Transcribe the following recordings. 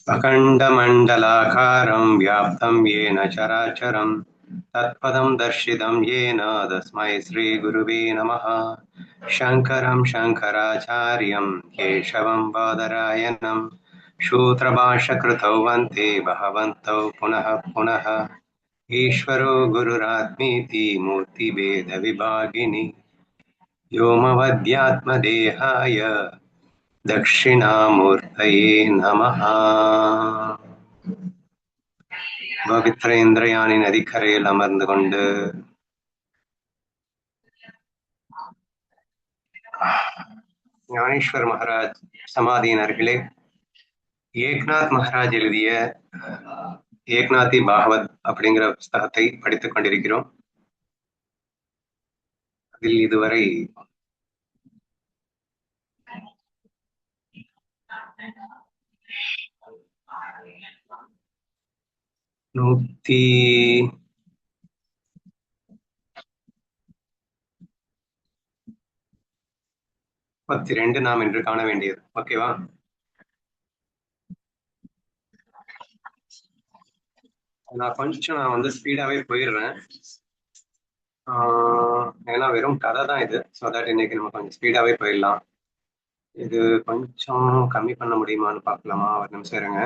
अखण्डमण्डलाकारं व्याप्तं येन चराचरं तत्पदं दर्शितं येन तस्मै श्रीगुरुवे नमः। शङ्करं शङ्कराचार्यं केशवं बादरायणं सूत्रभाष्यकृतौ वन्दे भगवन्तौ पुनः पुनः। ईश्वरो गुरुरात्मीति मूर्तिभेदविभागिनि व्योमवद्यात्मदेहाय दक्षिणामूर्तये नमः. பவித்ர இந்திரயானி நதிக்கரையில் அமர்ந்து கொண்டு ஞானேஸ்வர் மகாராஜ் சமாதியின் அருகிலே ஏக்நாத் மகாராஜ் எழுதிய ஏக்நாதி பாகவத் அப்படிங்கிற புஸ்தகத்தை படித்துக் கொண்டிருக்கிறோம். அதில் இதுவரை 132 நாம் இன்று காண வேண்டியது. ஓகேவா? நான் வந்து ஸ்பீடாவே போயிடுறேன். ஏன்னா வெறும் கதை தான் இது. ஸோ தட் இன்னைக்கு நம்ம கொஞ்சம் ஸ்பீடாவே போயிடலாம். இது கொஞ்சம் கம்மி பண்ண முடியுமான்னு பார்க்கலாமா? ஒரு நிமிஷம் இருங்க.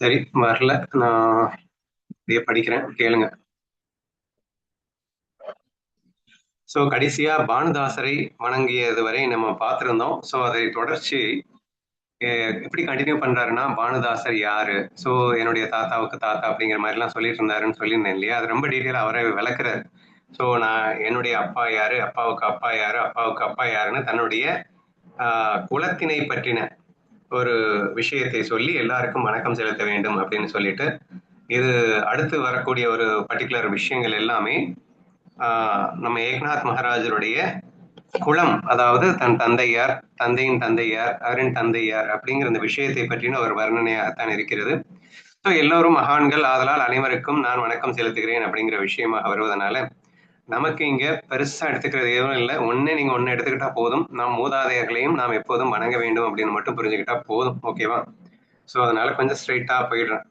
சரி, வரல. நான் அப்படியே படிக்கிறேன், கேளுங்க. ஸோ கடைசியா பானுதாசரை வணங்கியது வரை நம்ம பார்த்திருந்தோம். ஸோ அதை தொடர்ச்சி எப்படி கண்டினியூ பண்றாருன்னா, பானுதாசர் யாரு, ஸோ என்னுடைய தாத்தாவுக்கு தாத்தா அப்படிங்கிற மாதிரி எல்லாம் சொல்லிட்டு இருந்தாருன்னு சொல்லியிருந்தேன் இல்லையா? அது ரொம்ப டீட்டெயிலா அவரை விளக்குறாரு. ஸோ நான் என்னுடைய அப்பா யாரு, அப்பாவுக்கு அப்பா யாரு, அப்பாவுக்கு அப்பா யாருன்னு தன்னுடைய குலத்தினை பற்றின ஒரு விஷயத்தை சொல்லி எல்லாருக்கும் வணக்கம் செலுத்த வேண்டும் அப்படின்னு சொல்லிட்டு, இது அடுத்து வரக்கூடிய ஒரு பர்டிகுலர் விஷயங்கள் எல்லாமே நம்ம ஏக்நாத் மகாராஜருடைய குலம், அதாவது தன் தந்தையார், தந்தையின் தந்தையார், அவரின் தந்தையார் அப்படிங்கிற அந்த விஷயத்தை பற்றின ஒரு வர்ணனையாகத்தான் இருக்கிறது. ஸோ எல்லோரும் மகான்கள், ஆதலால் அனைவருக்கும் நான் வணக்கம் செலுத்துகிறேன் அப்படிங்கிற விஷயமாக வருவதனால நமக்கு இங்க பெருசா எடுத்துக்கிறது எதுவும் இல்லை. நீங்க ஒன்னு எடுத்துக்கிட்டா போதும், நம் மூதாதையர்களையும் நாம் எப்போதும் வணங்க வேண்டும் அப்படின்னு மட்டும் புரிஞ்சுக்கிட்டா போதும். ஓகேவா? ஸோ அதனால கொஞ்சம் ஸ்ட்ரைட்டா போயிடுறேன்.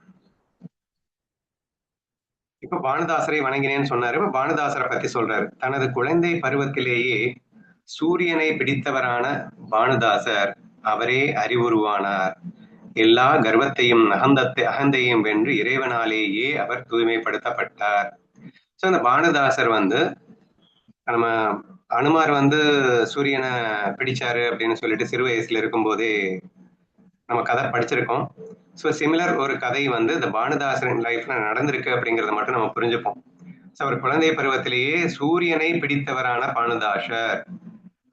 இப்ப பானுதாசரை வணங்கினேன்னு சொன்னாரு. இப்ப பானுதாசரை பத்தி சொல்றாரு. தனது குழந்தை பருவத்திலேயே சூரியனை பிடித்தவரான பானுதாசர் அவரே அறிவுருவானார். எல்லா கர்வத்தையும் அகந்தையும் வென்று இறைவனாலேயே அவர் தூய்மைப்படுத்தப்பட்டார். ஸோ அந்த பானுதாசர் வந்து நம்ம அனுமார் வந்து சூரியனை பிடிச்சாரு அப்படின்னு சொல்லிட்டு சிறு வயசுல இருக்கும் போதே நம்ம கதை படிச்சிருக்கோம். ஸோ சிமிலர் ஒரு கதை வந்து இந்த பானுதாசரின் லைஃப்ல நடந்திருக்கு அப்படிங்கிறத மட்டும் நம்ம புரிஞ்சுப்போம். ஸோ அவர் குழந்தை பருவத்திலேயே சூரியனை பிடித்தவரான பானுதாசர்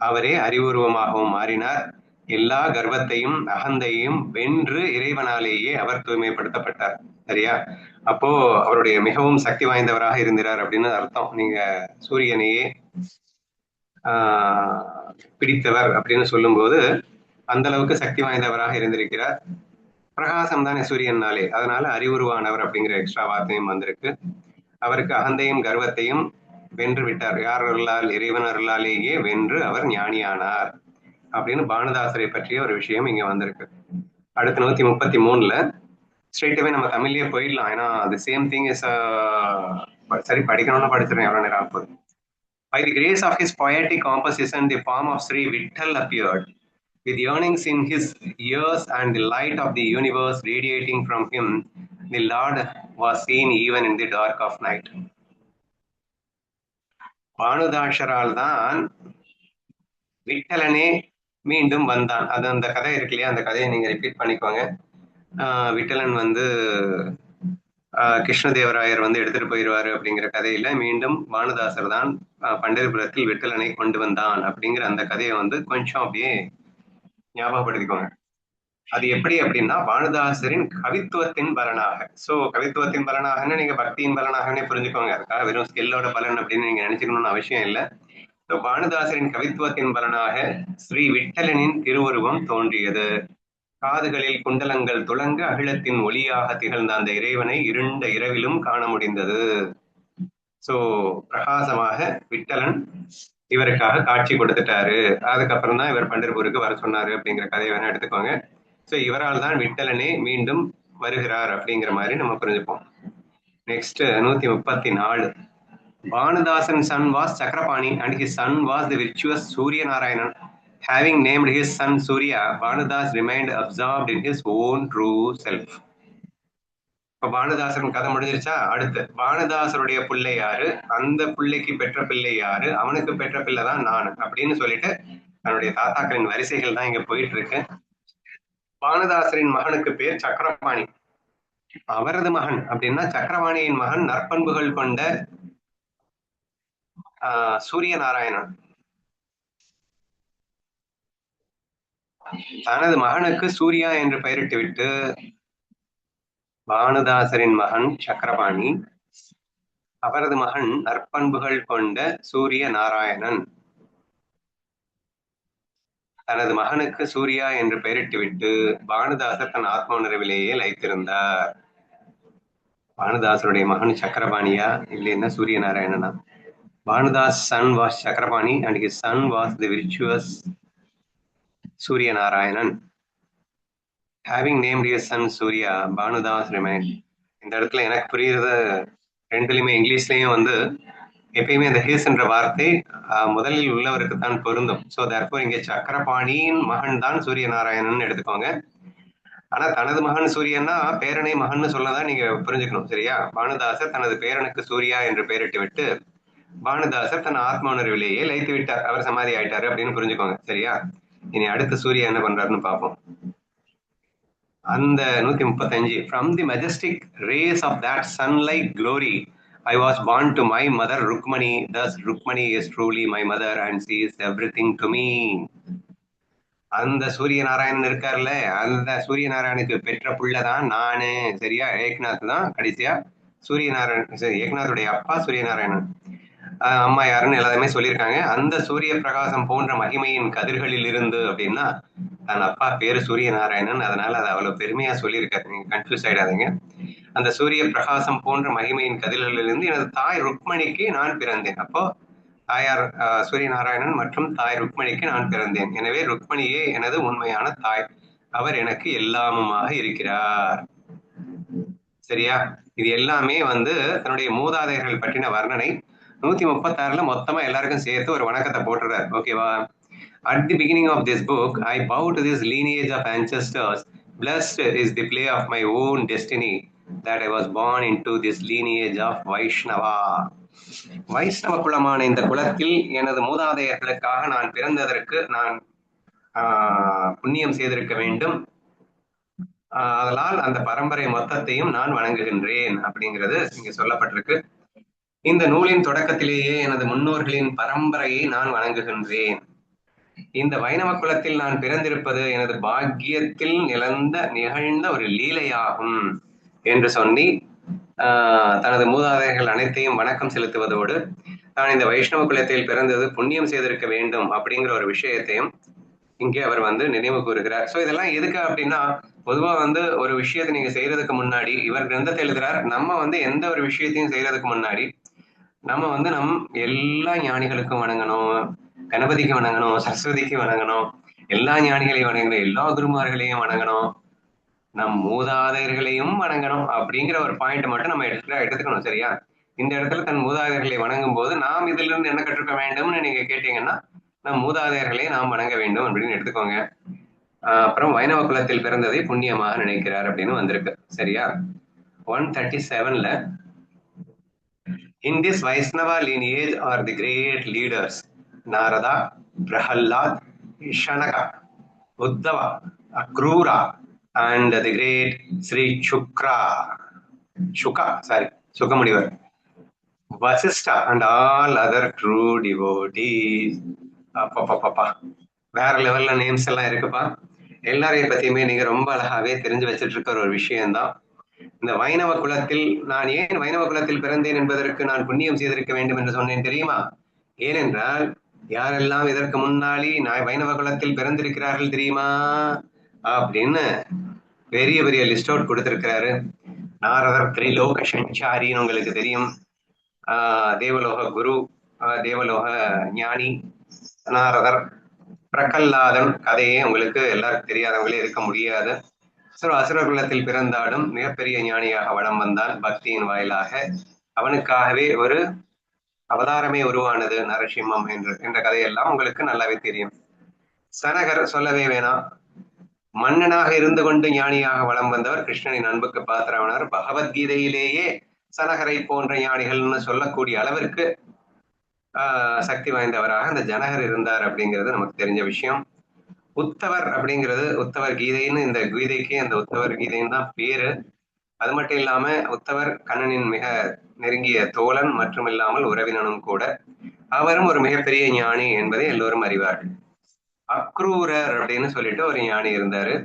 அவரே அறிவுருவமாகவும் மாறினார். எல்லா கர்வத்தையும் அகந்தையும் வென்று இறைவனாலேயே அவர் தூய்மைப்படுத்தப்பட்டார். சரியா? அப்போ அவருடைய மிகவும் சக்தி வாய்ந்தவராக இருந்தார் அப்படின்னு அர்த்தம். நீங்க சூரியனையே பிடித்தவர் அப்படின்னு சொல்லும்போது அந்த அளவுக்கு சக்தி வாய்ந்தவராக இருந்திருக்கிறார். பிரகாசம் தானே சூரியனாலே, அதனால அறிவுருவானவர் அப்படிங்கிற எக்ஸ்ட்ரா வார்த்தையும் வந்திருக்கு. அவருக்கு அகந்தையும் கர்வத்தையும் வென்று விட்டார். யார் அருளால்? இறைவன் அருளாலேயே வென்று அவர் ஞானியானார் அப்படின்னு பானுதாசரை பற்றிய ஒரு விஷயம் இங்க வந்திருக்கு. அடுத்து 133ல ஸ்ட்ரெயிட்டாவே நம்ம தமிழ்லயே போயிடலாம். ஏன்னா அது சேம் திங் இஸ் சரி, படிக்கணும்னு படிச்சிடறேன், எவ்வளவு நேரம் ஆகுது. By the grace of his poetic composition, the form of Sri Vitthal appeared, with yearnings in his ears and the light of the universe radiating from him. The Lord was seen even in the dark of night. பானுதாசரால் தான் விட்டலனே மீண்டும் வந்தான். அது அந்த கதை இருக்கு இல்லையா? அந்த கதையை நீங்க ரிப்பீட் பண்ணிக்கோங்க. விட்டலன் வந்து கிருஷ்ணதேவராயர் வந்து எடுத்துட்டு போயிடுவாரு அப்படிங்கிற கதையில மீண்டும் பானுதாசர் தான் பண்டரிபுரத்தில் விட்டலனை கொண்டு வந்தான் அப்படிங்கிற அந்த கதையை வந்து கொஞ்சம் அப்படியே ஞாபகப்படுத்திக்கோங்க. அது எப்படி அப்படின்னா பானுதாசரின் கவித்துவத்தின் பலனாக. சோ கவித்துவத்தின் பலனாகன்னு நீங்க பக்தியின் பலனாகனே புரிஞ்சுக்கோங்க. அதுக்காக வெறும் ஸ்கில்லோட பலன் அப்படின்னு நீங்க நினைச்சுக்கணும்னு அவசியம் இல்லை. பானுதாசரின் கவித்துவத்தின் பலனாக ஸ்ரீ விட்டலனின் திருவுருவம் தோன்றியது. காதுகளில் குண்டலங்கள் துளங்க அகிலத்தின் ஒளியாக திகழ்ந்த அந்த இறைவனை இருண்ட இரவிலும் காண முடிந்தது. சோ பிரகாசமாக விட்டலன் இவருக்காக காட்சி கொடுத்துட்டாரு. அதுக்கப்புறம் தான் இவர் பண்டர்பூருக்கு வர சொன்னாரு அப்படிங்கிற கதையை வேணா எடுத்துக்கோங்க. சோ இவரால் தான் விட்டலனே மீண்டும் வருகிறார் அப்படிங்கிற மாதிரி நம்ம புரிஞ்சுப்போம். Next 134. Bhanadasan's son was Chakrapani and his son was the virtuous Surya Narayanan. Having named his son Surya, Bhanadas remained absorbed in his own true self. இப்ப பானுதாசன் கதை முடிஞ்சிருச்சா? அடுத்து பானுதாசருடைய பிள்ளை யாரு, அந்த பிள்ளைக்கு பெற்ற பிள்ளை யாரு, அவனுக்கு பெற்ற பிள்ளை தான் நான் அப்படின்னு சொல்லிட்டு தன்னுடைய தாத்தாக்களின் வரிசைகள் தான் இங்க போயிட்டு இருக்கு. பானுதாசரின் மகனுக்கு பேர் சக்கரபாணி. அவரது மகன் அப்படின்னா சக்கரபாணியின் மகன் நற்பண்புகள் கொண்ட சூரிய நாராயணன். தனது மகனுக்கு சூர்யா என்று பெயரிட்டு விட்டு பானுதாசரின் மகன் சக்கரபாணி, அவரது மகன் நற்பண்புகள் கொண்ட சூரிய நாராயணன். தனது மகனுக்கு சூர்யா என்று பெயரிட்டுவிட்டு பானுதாசர் தன் ஆத்ம உணர்விலேயே லயித்திருந்தார். பானுதாசருடைய மகன் சக்கரபாணியா இல்லைன்னா சூரிய நாராயணனா? Bhanudas' son was Chakrapani and his son was the virtuous Surya Narayanan. Having named his son Surya, Bhanudas remained. இந்த இடத்துல எனக்கு புரியுறது ரெண்டுலையுமே இங்கிலீஷ்லயும் வந்து எப்பயுமே அந்த ஹிஸ் என்ற வார்த்தை முதலில் உள்ளவருக்கு தான் பொருந்தும். ஸோ தற்போ இங்கே சக்கரபாணியின் மகன் தான் சூரிய நாராயணன் எடுத்துக்கோங்க. ஆனா தனது மகன் சூரியன்னா பேரனை மகன் சொல்லதான் நீங்க புரிஞ்சுக்கணும். சரியா? பானுதாசர் தனது பேரனுக்கு சூர்யா என்று பெயரிட்டு விட்டு பானுதாசர் தன் ஆத்ம உணர்விலேயே லயித்து விட்டார். அவர் சமாதி ஆயிட்டாரு அப்படின்னு புரிஞ்சுக்கோங்க. சரியா? இனி அடுத்த சூர்யா என்ன பண்றாருன்னு பார்ப்போம். அந்த 135. From the majestic rays of that sunlight glory, I was born to my mother Rukmani. Thus Rukmani is truly my mother and she is everything to me. அந்த சூரிய நாராயணன் இருக்கார்ல, அந்த சூரிய நாராயணுக்கு பெற்ற புள்ளதான் நானு. சரியா? ஏக்நாத் தான் கடைசியா சூரிய நாராயணன். ஏக்நாத்துடைய அப்பா சூரிய நாராயணன். அம்மா யாருன்னு எல்லாருமே சொல்லியிருக்காங்க. அந்த சூரிய பிரகாசம் போன்ற மகிமையின் கதிர்களில் இருந்து அப்படின்னா தன் அப்பா பேரு சூரிய நாராயணன். அதனால அதை அவ்வளவு பெருமையா சொல்லியிருக்காரு. நீங்க கன்ஃபியூஸ் ஆயிடாதீங்க. அந்த சூரிய பிரகாசம் போன்ற மகிமையின் கதிர்களிலிருந்து எனது தாய் ருக்மணிக்கு நான் பிறந்தேன். அப்போ தாயார் சூரிய நாராயணன் மற்றும் தாய் ருக்மணிக்கு நான் பிறந்தேன். எனவே ருக்மணியே எனது உண்மையான தாய். அவர் எனக்கு எல்லாமுமாக இருக்கிறார். சரியா? இது எல்லாமே வந்து தன்னுடைய மூதாதையர்கள் பற்றின வர்ணனை. 136ல மொத்தமா எல்லாருக்கும் சேர்த்து ஒரு வணக்கத்தை போட்டுறாரு. ஓகேவா? At the beginning of this book, I bow to this lineage of ancestors. Blessed is the play of my own destiny that I was born into this lineage of Vaishnava. வைஷ்ணவ குலமான இந்த குலத்தில் எனது மூதாதையர்களுக்காக நான் பிறந்ததற்கு நான் புண்ணியம் செய்திருக்க வேண்டும். அதனால் அந்த பரம்பரை மொத்தத்தையும் நான் வணங்குகின்றேன் அப்படிங்கிறது இங்க சொல்லப்பட்டிருக்கு. இந்த நூலின் தொடக்கத்திலேயே எனது முன்னோர்களின் பரம்பரையை நான் வணங்குகின்றேன். இந்த வைணவ குலத்தில் நான் பிறந்திருப்பது எனது பாக்கியத்தில் நிகழ்ந்த ஒரு லீலையாகும் என்று சொல்லி தனது மூதாதையர்கள் அனைத்தையும் வணக்கம் செலுத்துவதோடு தான் இந்த வைஷ்ணவ குலத்தில் பிறந்தது புண்ணியம் செய்திருக்க வேண்டும் அப்படிங்கிற ஒரு விஷயத்தையும் இங்கே அவர் வந்து நினைவு கூறுகிறார். ஸோ இதெல்லாம் எதுக்கு அப்படின்னா, பொதுவா வந்து ஒரு விஷயத்தை நீங்க செய்யறதுக்கு முன்னாடி இவர் கிரந்தத்தை எழுதுறார். நம்ம வந்து எந்த ஒரு விஷயத்தையும் செய்யறதுக்கு முன்னாடி நம்ம வந்து எல்லா ஞானிகளுக்கும் வணங்கணும், கணபதிக்கு வணங்கணும், சரஸ்வதிக்கு வணங்கணும், எல்லா ஞானிகளையும் வணங்கணும், எல்லா குருமார்களையும் வணங்கணும், நம் மூதாதையர்களையும் வணங்கணும் அப்படிங்கிற ஒரு பாயிண்ட் மட்டும் நம்ம எடுத்துக்கணும். சரியா? இந்த இடத்துல தன் மூதாதையர்களை வணங்கும் போது நாம் இதுல இருந்து என்ன கற்றுக்க வேண்டும்னு நீங்க கேட்டீங்கன்னா நம் மூதாதையர்களை நாம் வணங்க வேண்டும் அப்படின்னு எடுத்துக்கோங்க. அப்புறம் வைணவ குலத்தில் பிறந்ததை புண்ணியமாக நினைக்கிறார் அப்படின்னு வந்திருக்கு. சரியா? 137ல In this Vaishnava lineage are the great leaders Narada, Prahalad, Shanaka, Uddhava, Akrura and the great Sri Shukra. Shuka, sorry, சுகமுனிவர், Vasishta and all other true devotees. அப்பா, வேற லெவல்ல நேம்ஸ் எல்லாம் இருக்குப்பா. எல்லாரையும் பத்தியுமே நீங்க ரொம்ப அழகாவே தெரிஞ்சு வச்சிட்டு இருக்கிற ஒரு விஷயம்தான். இந்த வைணவ குலத்தில் நான் ஏன் வைணவ குலத்தில் பிறந்தேன் என்பதற்கு நான் புண்ணியம் செய்திருக்க வேண்டும் என்று சொன்னேன் தெரியுமா? ஏனென்றால் யாரெல்லாம் இதற்கு முன்னாடி நான் வைணவ குலத்தில் பிறந்திருக்கிறார்கள் தெரியுமா அப்படின்னு பெரிய பெரிய லிஸ்ட் அவுட் கொடுத்திருக்கிறாரு. நாரதர் திரிலோக சஞ்சாரின்னு உங்களுக்கு தெரியும். தேவலோக குரு, தேவலோக ஞானி நாரதர். பிரகல்லாதன் கதையே உங்களுக்கு எல்லாருக்கும் தெரியாதவங்களே இருக்க முடியாது. அசுர குலத்தில் பிறந்தாலும் மிகப்பெரிய ஞானியாக வளம் வந்தான் பக்தியின் வாயிலாக. அவனுக்காகவே ஒரு அவதாரமே உருவானது நரசிம்மம் என்ற கதையெல்லாம் உங்களுக்கு நல்லாவே தெரியும். சனகர் சொல்லவே வேணாம், மன்னனாக இருந்து கொண்டு ஞானியாக வளம் வந்தவர், கிருஷ்ணனின் அன்புக்கு பாத்திரமானவர். பகவத்கீதையிலேயே சனகரை போன்ற ஞானிகள்னு சொல்லக்கூடிய அளவிற்கு சக்தி வாய்ந்தவராக அந்த ஜனகர் இருந்தார் அப்படிங்கிறது நமக்கு தெரிஞ்ச விஷயம். உத்தவர் அப்படிங்கிறது, உத்தவர் கீதைன்னு, இந்த கீதைக்கு அந்த உத்தவர் கீதைன்னு தான் பேரு. அது மட்டும் இல்லாம உத்தவர் கண்ணனின் மிக நெருங்கிய தோழன் மற்றும் இல்லாமல் உறவினனும் கூட. அவரும் ஒரு மிகப்பெரிய ஞானி என்பதை எல்லோரும் அறிவார்கள். அக்ரூரர் அப்படின்னு சொல்லிட்டு ஒரு ஞானி இருந்தாரு.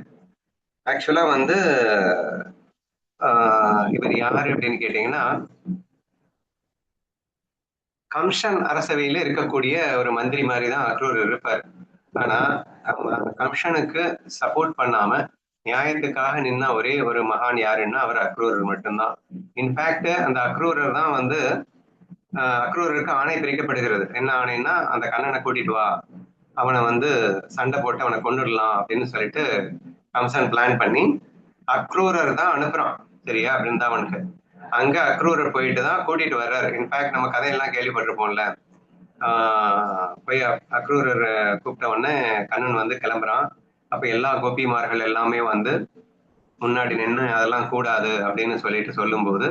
ஆக்சுவலா வந்து இவர் யாரு அப்படின்னு கேட்டீங்கன்னா, கம்சன் அரசவையில இருக்கக்கூடிய ஒரு மந்திரி மாதிரி தான் அக்ரூரர் இருப்பார். ஆனா கம்சனுக்கு சப்போர்ட் பண்ணாம நியாயத்துக்காக நின்ன ஒரே ஒரு மகான் யாருன்னா அவர் அக்ரூரர் மட்டும்தான். இன்ஃபேக்ட் அந்த அக்ரூரர் தான் வந்து அக்ரூரருக்கு ஆணை பிரிக்கப்படுகிறது. என்ன ஆணைன்னா, அந்த கண்ணனை கூட்டிட்டு வா, அவனை வந்து சண்டை போட்டு அவனை கொண்டுடலாம் அப்படின்னு சொல்லிட்டு கம்சன் பிளான் பண்ணி அக்ரூரர் தான் அனுப்புறான், சரியா, பிருந்தாவனுக்கு. அங்க அக்ரூரர் போயிட்டு தான் கூட்டிட்டு வர்றாரு. இன்ஃபேக்ட் நம்ம கதையெல்லாம் கேள்விப்பட்டிருப்போம்ல. போய் அக்ரூரர் கூப்பிட்ட உடனே கண்ணன் வந்து கிளம்புறான். அப்ப எல்லா கோபிமார்கள் எல்லாமே வந்து முன்னாடி நின்று அதெல்லாம் கூடாது அப்படின்னு சொல்லிட்டு சொல்லும்போது,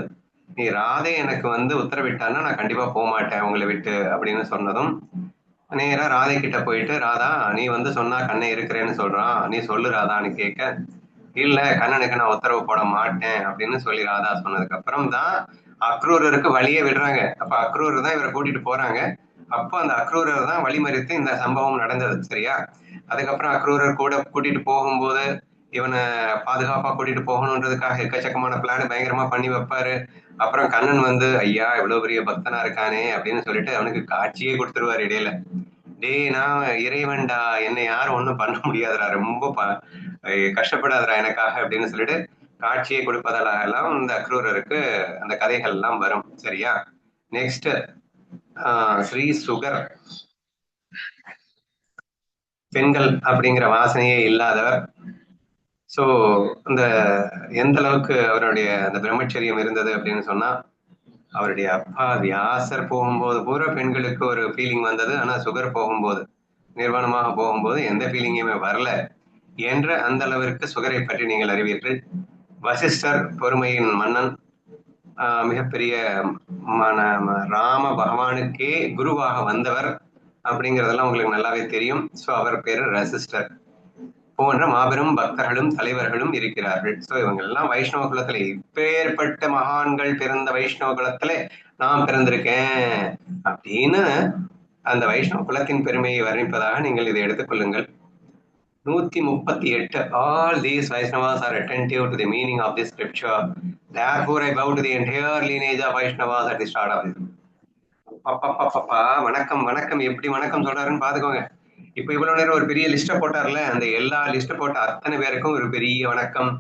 நீ ராதே எனக்கு வந்து உத்தரவிட்டான்னா நான் கண்டிப்பா போக மாட்டேன் உங்களை விட்டு அப்படின்னு சொன்னதும், நேரா ராதை கிட்ட போயிட்டு, ராதா நீ வந்து சொன்னா கண்ணன் இருக்கிறேன்னு சொல்றான், நீ சொல்லு ராதான்னு கேட்க, இல்ல கண்ணனுக்கு நான் உத்தரவு போட மாட்டேன் அப்படின்னு சொல்லி ராதா சொன்னதுக்கு அப்புறம் தான் அக்ரூரருக்கு வழியே விடுறாங்க. அப்ப அக்ரூரர் தான் இவரை கூட்டிட்டு போறாங்க. அப்போ அந்த அக்ரூரர் தான் வழிமறித்து இந்த சம்பவம் நடந்தது, சரியா. அதுக்கப்புறம் அக்ரூரர் கூட கூட்டிட்டு போகும்போது இவனை பாதுகாப்பா கூட்டிட்டு போகணுன்றதுக்காக எக்கச்சக்கமான பிளான் பயங்கரமா பண்ணி வைப்பாரு. அப்புறம் கண்ணன் வந்து ஐயா இவ்வளவு பெரிய பக்தனா இருக்கானே அப்படின்னு சொல்லிட்டு அவனுக்கு காட்சியே கொடுத்துருவாரு இடையில. டேய் நான் இறைவன்டா, என்னை யாரும் ஒண்ணும் பண்ண முடியாதுடா, ரொம்ப கஷ்டப்படாதடா எனக்காக அப்படின்னு சொல்லிட்டு காட்சியை கொடுப்பதால எல்லாம் இந்த அக்ரூரருக்கு அந்த கதைகள் எல்லாம் வரும், சரியா. Next Sri sugar. பெண்கள் அப்படிங்கிற வாசனையே இல்லாதவர். சோ இந்த எந்த அளவுக்கு அவருடைய அந்த பிரம்மச்சரியம் இருந்தது அப்படின்னு சொன்னா, அவருடைய அப்பா வியாசர் போகும்போது பூரா பெண்களுக்கு ஒரு ஃபீலிங் வந்தது. ஆனா சுகர் போகும்போது, நிர்வாணமாக போகும்போது எந்த ஃபீலிங்குமே வரல என்ற அந்த அளவிற்கு சுகரை பற்றி நீங்கள் அறிவீர்கள். வசிஷ்டர் பொறுமையின் மன்னன், மிகப்பெரிய ராம பகவானுக்கே குருவாக வந்தவர் அப்படிங்கிறதெல்லாம் உங்களுக்கு நல்லாவே தெரியும். ஸோ அவர் பேரு வசிஷ்டர் போன்ற மாபெரும் பக்தர்களும் தலைவர்களும் இருக்கிறார்கள். ஸோ இவங்க எல்லாம் வைஷ்ணவ குலத்துல, இப்பேற்பட்ட மகான்கள் பிறந்த வைஷ்ணவ குலத்துல நான் பிறந்திருக்கேன் அப்படின்னு அந்த வைஷ்ணவ குலத்தின் பெருமையை வர்ணிப்பதாக நீங்கள் இதை எடுத்துக்கொள்ளுங்கள். 138. All these Vaishnavas are attentive to the meaning of this scripture. Therefore, I bow to the entire lineage of Vaishnavas at the start of this. வணக்கம் வணக்கம், எப்படி வணக்கம் சொல்றாருன்னு பாத்துக்கோங்க. இப்ப இவ்வளவு நேரம் ஒரு பெரிய லிஸ்ட போட்டார்ல, அந்த எல்லா லிஸ்ட போட்ட அத்தனை பேருக்கும் ஒரு பெரிய வணக்கம்.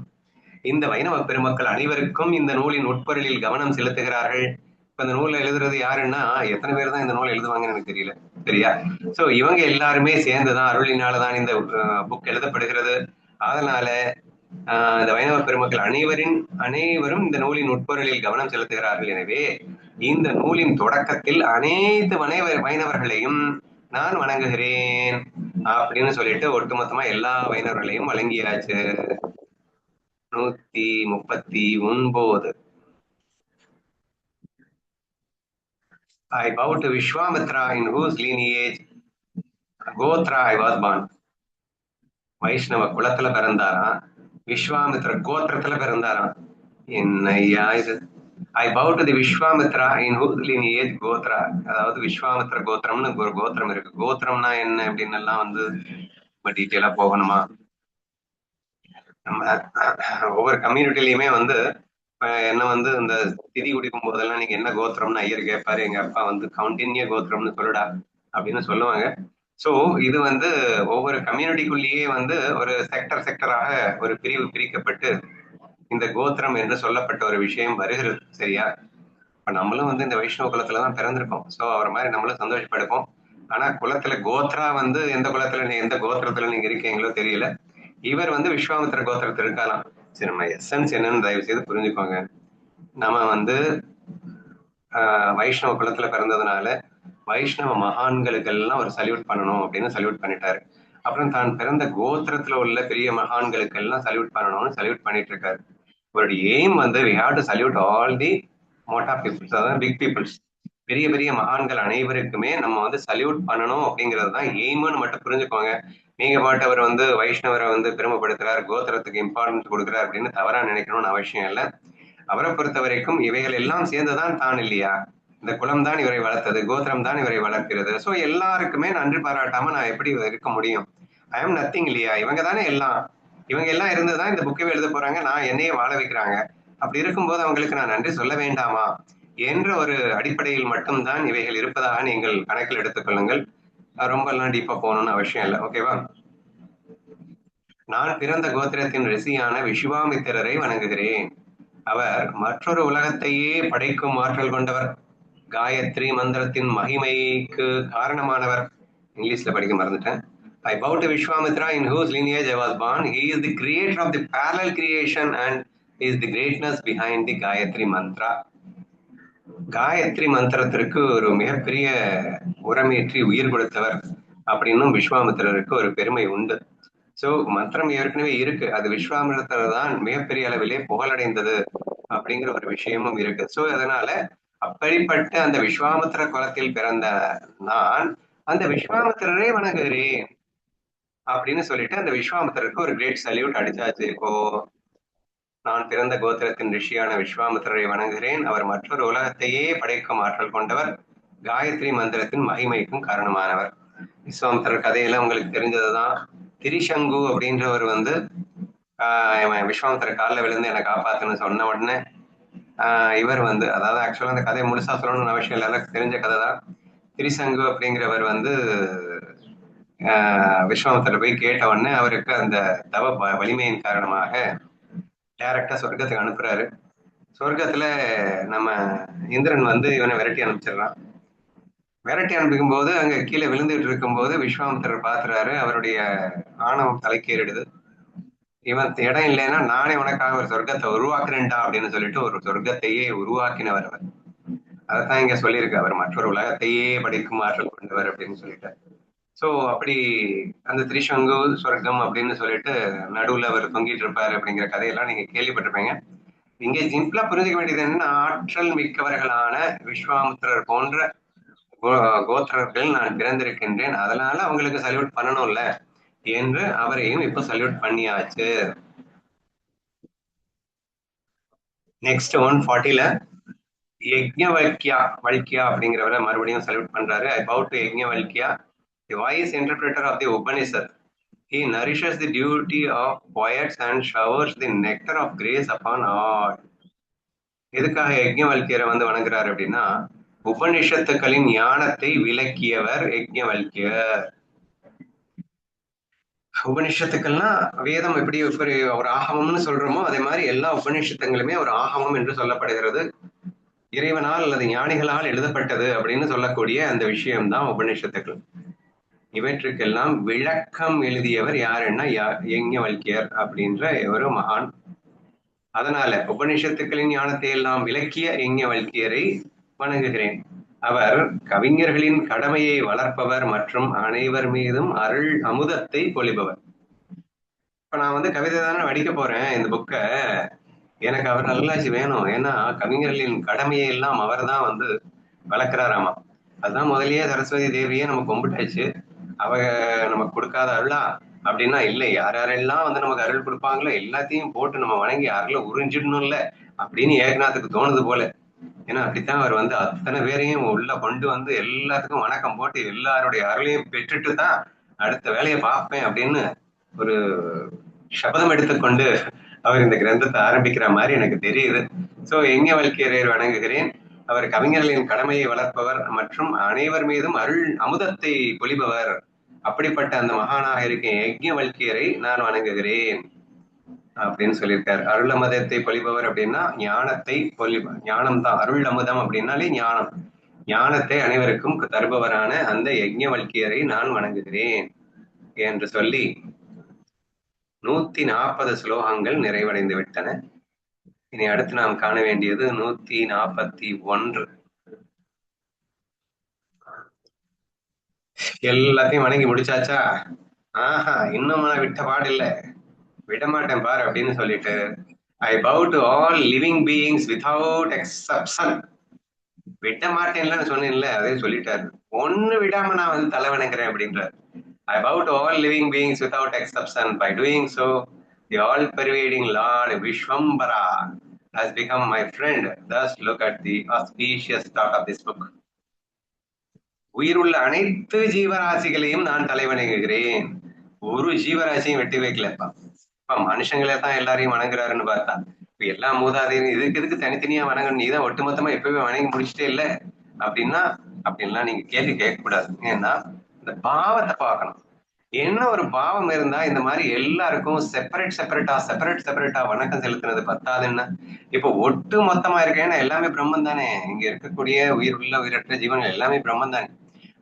இந்த வைணவ பெருமக்கள் அனைவருக்கும் இந்த நூலின் உட்பொருளில் கவனம் செலுத்துகிறார்கள். இப்ப இந்த நூலை எழுதுறது யாருன்னா, எத்தனை பேர் தான் இந்த நூலை எழுதுவாங்கன்னு எனக்கு தெரியல, சரியா. சோ இவங்க எல்லாருமே சேர்ந்துதான், அருளினாலதான் இந்த புக் எழுதப்படுகிறது. அதனால இந்த வைணவ பெருமக்கள் அனைவரும் இந்த நூலின் உட்பொருளில் கவனம் செலுத்துகிறார்கள். எனவே இந்த நூலின் தொடக்கத்தில் அனைத்து வைணவர்களையும் நான் வணங்குகிறேன் அப்படின்னு சொல்லிட்டு ஒட்டுமொத்தமா எல்லா வைணவர்களையும் வழங்கியாச்சு. 139. I bow to Vishwamitra in whose lineage Gotra I was born. வைஷ்ணவ குலத்துல பிறந்தாராம், விஸ்வாமித்ர கோத்திரத்துல பிறந்தாராம். என்னையா இது? I bow to the Vishwamitra in whose lineage gotra. அதாவது விஸ்வாமித்ர கோத்திரம்னு ஒரு கோத்திரம் இருக்கு. கோத்திரம்னா என்ன அப்படின்னு எல்லாம் வந்து ரொம்ப டீட்டெயிலா போகணுமா? நம்ம ஒவ்வொரு கம்யூனிட்டிலையுமே வந்து என்ன வந்து இந்த திதி குடிக்கும் போதெல்லாம் நீங்க என்ன கோத்திரம்னு ஐயர் கேட்பாரு. எங்க அப்பா வந்து கவுண்டின்ய கோத்திரம்னு சொல்லுடா அப்படின்னு சொல்லுவாங்க. சோ இது வந்து ஒவ்வொரு கம்யூனிட்டிக்குள்ளேயே வந்து ஒரு செக்டர் செக்டராக ஒரு பிரிவு பிரிக்கப்பட்டு இந்த கோத்திரம் என்று சொல்லப்பட்ட ஒரு விஷயம் வருகிறது. சரியா? இப்ப நம்மளும் வந்து இந்த வைஷ்ணவ குலத்துல தான் பிறந்திருக்கோம். சோ அவர் மாதிரி நம்மளும் சந்தோஷப்படுப்போம். ஆனா குலத்துல கோத்ரா வந்து எந்த குலத்துல எந்த கோத்திரத்துல நீங்க இருக்கீங்களோ தெரியல. இவர் வந்து விஸ்வாமித்திர கோத்திரத்தில் இருக்கலாம். சரி, நம்ம எசன்ஸ் என்னன்னு தயவு செய்து புரிஞ்சுக்கோங்க. நம்ம வந்து வைஷ்ணவ குலத்துல பிறந்ததுனால வைஷ்ணவ மகான்களுக்கெல்லாம் ஒரு சல்யூட் பண்ணணும் அப்படின்னு சல்யூட் பண்ணிட்டாரு. அப்புறம் தான் பிறந்த கோத்திரத்துல உள்ள பெரிய மகான்களுக்கெல்லாம் சல்யூட் பண்ணணும்னு சல்யூட் பண்ணிட்டு இருக்காரு. அவருடைய எய்ம் வந்து we have to salute all the மோட்டா பீப்புள்ஸ், அதாவது பிக் பீப்புள்ஸ், பெரிய பெரிய மகான்கள் அனைவருக்குமே நம்ம வந்து சல்யூட் பண்ணணும் அப்படிங்கிறது தான் எய்ம்னு மட்டும் புரிஞ்சுக்கோங்க. நீங்க பாட்டு அவர் வந்து வைஷ்ணவரை வந்து பெருமைப்படுத்துறாரு, கோத்திரத்துக்கு இம்பார்ட்டன்ஸ் கொடுக்குறாரு அப்படின்னு தவறா நினைக்கணும்னு அவசியம் இல்லை. அவரை பொறுத்த வரைக்கும் இவைகள் எல்லாம் சேர்ந்துதான் தான் இல்லையா? இந்த குலம் தான் இவரை வளர்த்தது, கோத்திரம் தான் இவரை வளர்க்கிறது. சோ எல்லாருக்குமே நன்றி பாராட்டாம நான் எப்படி இருக்க முடியும்? ஐ எம் நத்திங் இல்லையா? இவங்க தானே எல்லாம். இவங்க எல்லாம் இருந்துதான் இந்த புக்கவே எழுத போறாங்க, நான் என்னையே வாழ வைக்கிறாங்க. அப்படி இருக்கும்போது அவங்களுக்கு நான் நன்றி சொல்ல வேண்டாமா என்ற ஒரு அடிப்படையில் மட்டும்தான் இவைகள் இருப்பதாக நீங்கள் கணக்கில் எடுத்துக் கொள்ளுங்கள். ரொம்ப எல்லாம் டீப்பா போகணும்னு அவசியம் இல்லை. ஓகேவா? நான் பிறந்த கோத்திரத்தின் ரிஷியான விஸ்வாமித்திரரை வணங்குகிறேன். அவர் மற்றொரு உலகத்தையே படைக்கும் ஆற்றல் கொண்டவர். காயத்ரி மந்திரத்தின் மகிமைக்கு காரணமானவர். இங்கிலீஷ்ல படிக்க மறந்துட்டேன். I bow to Vishwamitra in whose lineage I was born. He is the creator of the parallel creation and is the greatness behind the Gayatri mantra. Gayatri மந்திரத்திற்கு ஒரு மிகப்பெரிய உரமேற்றி உயிர் கொடுத்தவர் அப்படின்னும் விஸ்வாமித்திரருக்கு ஒரு பெருமை உண்டு. சோ மந்திரம் ஏற்கனவே இருக்கு, அது விஸ்வாமித்திரர் தான் மிகப்பெரிய அளவிலே புகழடைந்தது அப்படிங்கிற ஒரு விஷயமும் இருக்கு. சோ அதனால அப்படிப்பட்ட அந்த விஸ்வாமித்திர குலத்தில் பிறந்த நான் அந்த விஸ்வாமித்திரரே வணங்குகிறேன் அப்படின்னு சொல்லிட்டு அந்த விஸ்வாமித்திரருக்கு ஒரு கிரேட் சல்யூட் அடிச்சாச்சு. இப்போ நான் பிறந்த கோத்திரத்தின் ரிஷியான விஸ்வாமித்திரரை வணங்குகிறேன். அவர் மற்றொரு உலகத்தையே படைக்கும் ஆற்றல் கொண்டவர், காயத்ரி மந்திரத்தின் மகிமைக்கும் காரணமானவர். விஸ்வாமித்திரர் கதையெல்லாம் உங்களுக்கு தெரிஞ்சதுதான். திரிசங்கு அப்படின்றவர் வந்து விஸ்வாமித்திர காலில் விழுந்து என்னை காப்பாத்துன்னு சொன்ன உடனே இவர் வந்து, அதாவது ஆக்சுவலா அந்த கதையை முழுசா சொல்லணும்னு அவசியம் இல்லை, எல்லாருக்கும் தெரிஞ்ச கதை தான். திரிசங்கு அப்படிங்கிறவர் வந்து விஸ்வாமித்திர போய் கேட்ட உடனே அவருக்கு அந்த தவ வலிமையின் காரணமாக டைரக்டா சொர்க்கத்துக்கு அனுப்புறாரு. சொர்க்கத்துல நம்ம இந்திரன் வந்து இவனை விரட்டி அனுப்பிச்சிடுறான். விரட்டி அனுப்பிக்கும் போது அங்க கீழே விழுந்துட்டு இருக்கும் போது விஸ்வாமித்திரர் பாத்துறாரு, அவருடைய ஆணவம் தலைக்கேறிடுது. இவன் இடம் இல்லைன்னா நானே உனக்காக ஒரு சொர்க்கத்தை உருவாக்குறேன்டா அப்படின்னு சொல்லிட்டு ஒரு சொர்க்கத்தையே உருவாக்கினவர் அவர். அதைத்தான் இங்க சொல்லியிருக்கு, அவர் மற்றொரு உலகத்தையே படிக்கும் ஆற்றல் கொண்டவர் அப்படின்னு சொல்லிட்டு. சோ அப்படி அந்த திரிசங்கு சொர்க்கம் அப்படின்னு சொல்லிட்டு நடுவுல அவர் தொங்கிட்டு இருப்பாரு அப்படிங்கிற கதையெல்லாம் நீங்க கேள்விப்பட்டிருப்பீங்க. இங்க சிம்பிளா புரிஞ்சுக்க வேண்டியது என்னன்னா, ஆற்றல் மிக்கவர்களான விஸ்வாமித்திரர் போன்ற கோத்திரர்கள் நான் பிறந்திருக்கின்றேன், அதனால அவங்களுக்கு சல்யூட் பண்ணணும்ல என்று அவரையும் இப்ப சல்யூட் பண்ணியாச்சு. நெக்ஸ்ட் 140ல யக்ஞவல்கியா அப்படிங்கிறவரை மறுபடியும் சல்யூட் பண்றாரு. I bow to Yajnavalkya, the wise interpreter of the Upanishad. He nourishes the duty of poets and showers the nectar of grace upon all. எதுக்காக யக்ஞவல்கியரை வந்து வணங்குறாரு அப்படின்னா, உபனிஷத்துக்களின் ஞானத்தை விளக்கியவர் யக்ஞவல்கியர். உபனிஷத்துக்கள்னா வேதம் எப்படி ஒரு ஆகமம்னு சொல்றோமோ அதே மாதிரி எல்லா உபனிஷத்துங்களுமே ஒரு ஆகமம் என்று சொல்லப்படுகிறது. இறைவனால் அல்லது ஞானிகளால் எழுதப்பட்டது அப்படின்னு சொல்லக்கூடிய அந்த விஷயம்தான் உபனிஷத்துக்கள். இவற்றுக்கெல்லாம் விளக்கம் எழுதியவர் யாருன்னா யக்ஞவல்கியர் அப்படின்ற ஒரு மகான். அதனால உபனிஷத்துக்களின் ஞானத்தை எல்லாம் விளக்கிய யக்ஞவல்கியரை வணங்குகிறேன். அவர் கவிஞர்களின் கடமையை வளர்ப்பவர் மற்றும் அனைவர் மீதும் அருள் அமுதத்தை பொழிபவர். இப்ப நான் வந்து கவிதை தானே வடிக்க போறேன் இந்த புக்க, எனக்கு அவர் நல்லாட்சி வேணும். ஏன்னா கவிஞர்களின் கடமையை எல்லாம் அவர் தான் வந்து வளர்க்கிறாராமா. அதுதான் முதலியே சரஸ்வதி தேவியே நம்ம கும்பிட்டாச்சு. அவ நமக்கு கொடுக்காத அருளா அப்படின்னா இல்லை, யார் யாரெல்லாம் வந்து நமக்கு அருள் கொடுப்பாங்களோ எல்லாத்தையும் போட்டு நம்ம வணங்கி அருளை உறிஞ்சிடணும்ல அப்படின்னு ஏகநாத்துக்கு தோணுது போல. ஏன்னா அப்படித்தான் அவர் வந்து அத்தனை பேரையும் உள்ள கொண்டு வந்து எல்லாத்துக்கும் வணக்கம் போட்டு எல்லாருடைய அருளையும் பெற்றுட்டு தான் அடுத்த வேலையை பார்ப்பேன் அப்படின்னு ஒரு சபதம் எடுத்துக்கொண்டு அவர் இந்த கிரந்தத்தை ஆரம்பிக்கிற மாதிரி எனக்கு தெரியுது. சோ யஜ்ஞவல்கியரை வணங்குகிறேன். அவர் கவிஞர்களின் கடமையை வளர்ப்பவர் மற்றும் அனைவர் மீதும் அருள் அமுதத்தை பொழிபவர். அப்படிப்பட்ட அந்த மகானாக இருக்கும் யஜ்ஞவல்கியரை நான் வணங்குகிறேன் அப்படின்னு சொல்லியிருக்காரு. அருள் அமுதத்தை பொழிபவர் அப்படின்னா ஞானத்தை ஞானம் தான். அருள் அமுதம் அப்படின்னாலே ஞானம். ஞானத்தை அனைவருக்கும் தருபவரான அந்த யஜ்ஞவல்கியரை நான் வணங்குகிறேன் என்று சொல்லி 140 ஸ்லோகங்கள் நிறைவடைந்து விட்டன. இனி அடுத்து நாம் காண வேண்டியது 141. எல்லாத்தையும் வணங்கி முடிச்சாச்சா? ஆஹா, இன்னும் நான் விட்ட பாடில்ல, விடமாட்டேன் பார் அப்படின்னு சொல்லிட்டு I bow to all living beings without exception. விட மாட்டேன்ல சொன்னேன்ல, அதே சொல்லிட்டாரு. ஒண்ணு விடாம நான் வந்து தலை வணங்குறேன் அப்படின்றார். I bow to all living beings without exception. By doing so, the all-pervading Lord Vishwambara has become my friend. Thus, look at the auspicious start of this book. உயிருள்ள அனைத்து ஜீவராசிகளையும் நான் தலைவணங்குகிறேன். ஒரு ஜீவராசியும் வெட்டி வைக்கலப்பா. இப்ப மனுஷங்களே தான் எல்லாரையும் வணங்குறாருன்னு பார்த்தா, இப்ப எல்லா மூதாதையும் இதுக்கு தனித்தனியா வணங்கணும், நீதான் ஒட்டுமொத்தமா எப்பவுமே வணங்கி முடிச்சுட்டே இல்லை அப்படின்னா அப்படின்லாம் நீங்க கேள்வி கேட்கக்கூடாது. ஏன்னா இந்த பாவத்தை பார்க்கணும். என்ன ஒரு பாவம் இருந்தா இந்த மாதிரி எல்லாருக்கும் செப்பரேட்டா வணக்கம் செலுத்துறது பத்தாது. என்ன இப்ப ஒட்டு மொத்தமா இருக்கேன்னா எல்லாமே பிரம்மன் தானே. இங்க இருக்கக்கூடிய உயிர் உள்ள உயிரற்ற ஜீவன்கள் எல்லாமே பிரம்மன் தானே.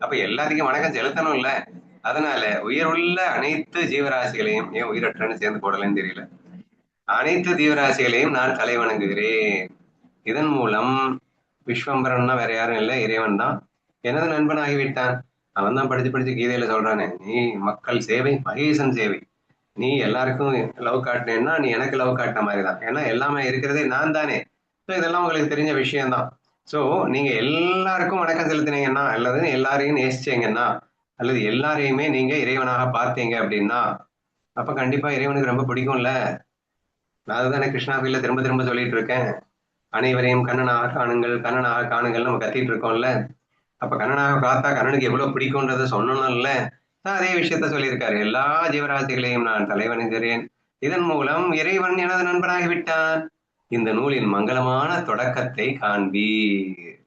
அப்ப எல்லாத்துக்கும் வணக்கம் செலுத்தணும் இல்ல. அதனால உயிர் உள்ள அனைத்து ஜீவராசிகளையும், ஏன் உயிரற்றன்னு சேர்ந்து போடலன்னு தெரியல, அனைத்து ஜீவராசிகளையும் நான் தலை வணங்குகிறேன். இதன் மூலம் விஸ்வம்பரன்னா வேற யாரும் இல்லை, இறைவன் தான் எனது நண்பன் ஆகிவிட்டான். அவன் தான் படிச்சு கீதையில சொல்றானே, நீ மக்கள் சேவை மகேசன் சேவை. நீ எல்லாருக்கும் லவ் காட்டினேன்னா நீ எனக்கு லவ் காட்டின மாதிரி தான். ஏன்னா எல்லாமே இருக்கிறதே நான் தானே. ஸோ இதெல்லாம் உங்களுக்கு தெரிஞ்ச விஷயம்தான். ஸோ நீங்க எல்லாருக்கும் வணக்கம் செலுத்தினீங்கன்னா, அல்லது எல்லாரையும் நேசிச்சீங்கன்னா, அல்லது எல்லாரையுமே நீங்க இறைவனாக பார்த்தீங்க அப்படின்னா, அப்ப கண்டிப்பா இறைவனுக்கு ரொம்ப பிடிக்கும்ல. நான் அதுதானே கிருஷ்ணாவில திரும்ப திரும்ப சொல்லிட்டு இருக்கேன். அனைவரையும் கண்ணனாக காணுங்கள் நம்ம கத்திட்டு இருக்கோம்ல. அப்ப கண்ணனாக பார்த்தா கண்ணனுக்கு எவ்வளவு பிடிக்கும்ன்றத சொன்னோம்ல. அதே விஷயத்த சொல்லியிருக்காரு. எல்லா ஜீவராசிகளையும் நான் தலைவணங்குகிறேன். இதன் மூலம் இறைவன் எனது நண்பனாகிவிட்டான். இந்த நூலின் மங்களமான தொடக்கத்தை காண்பீர்.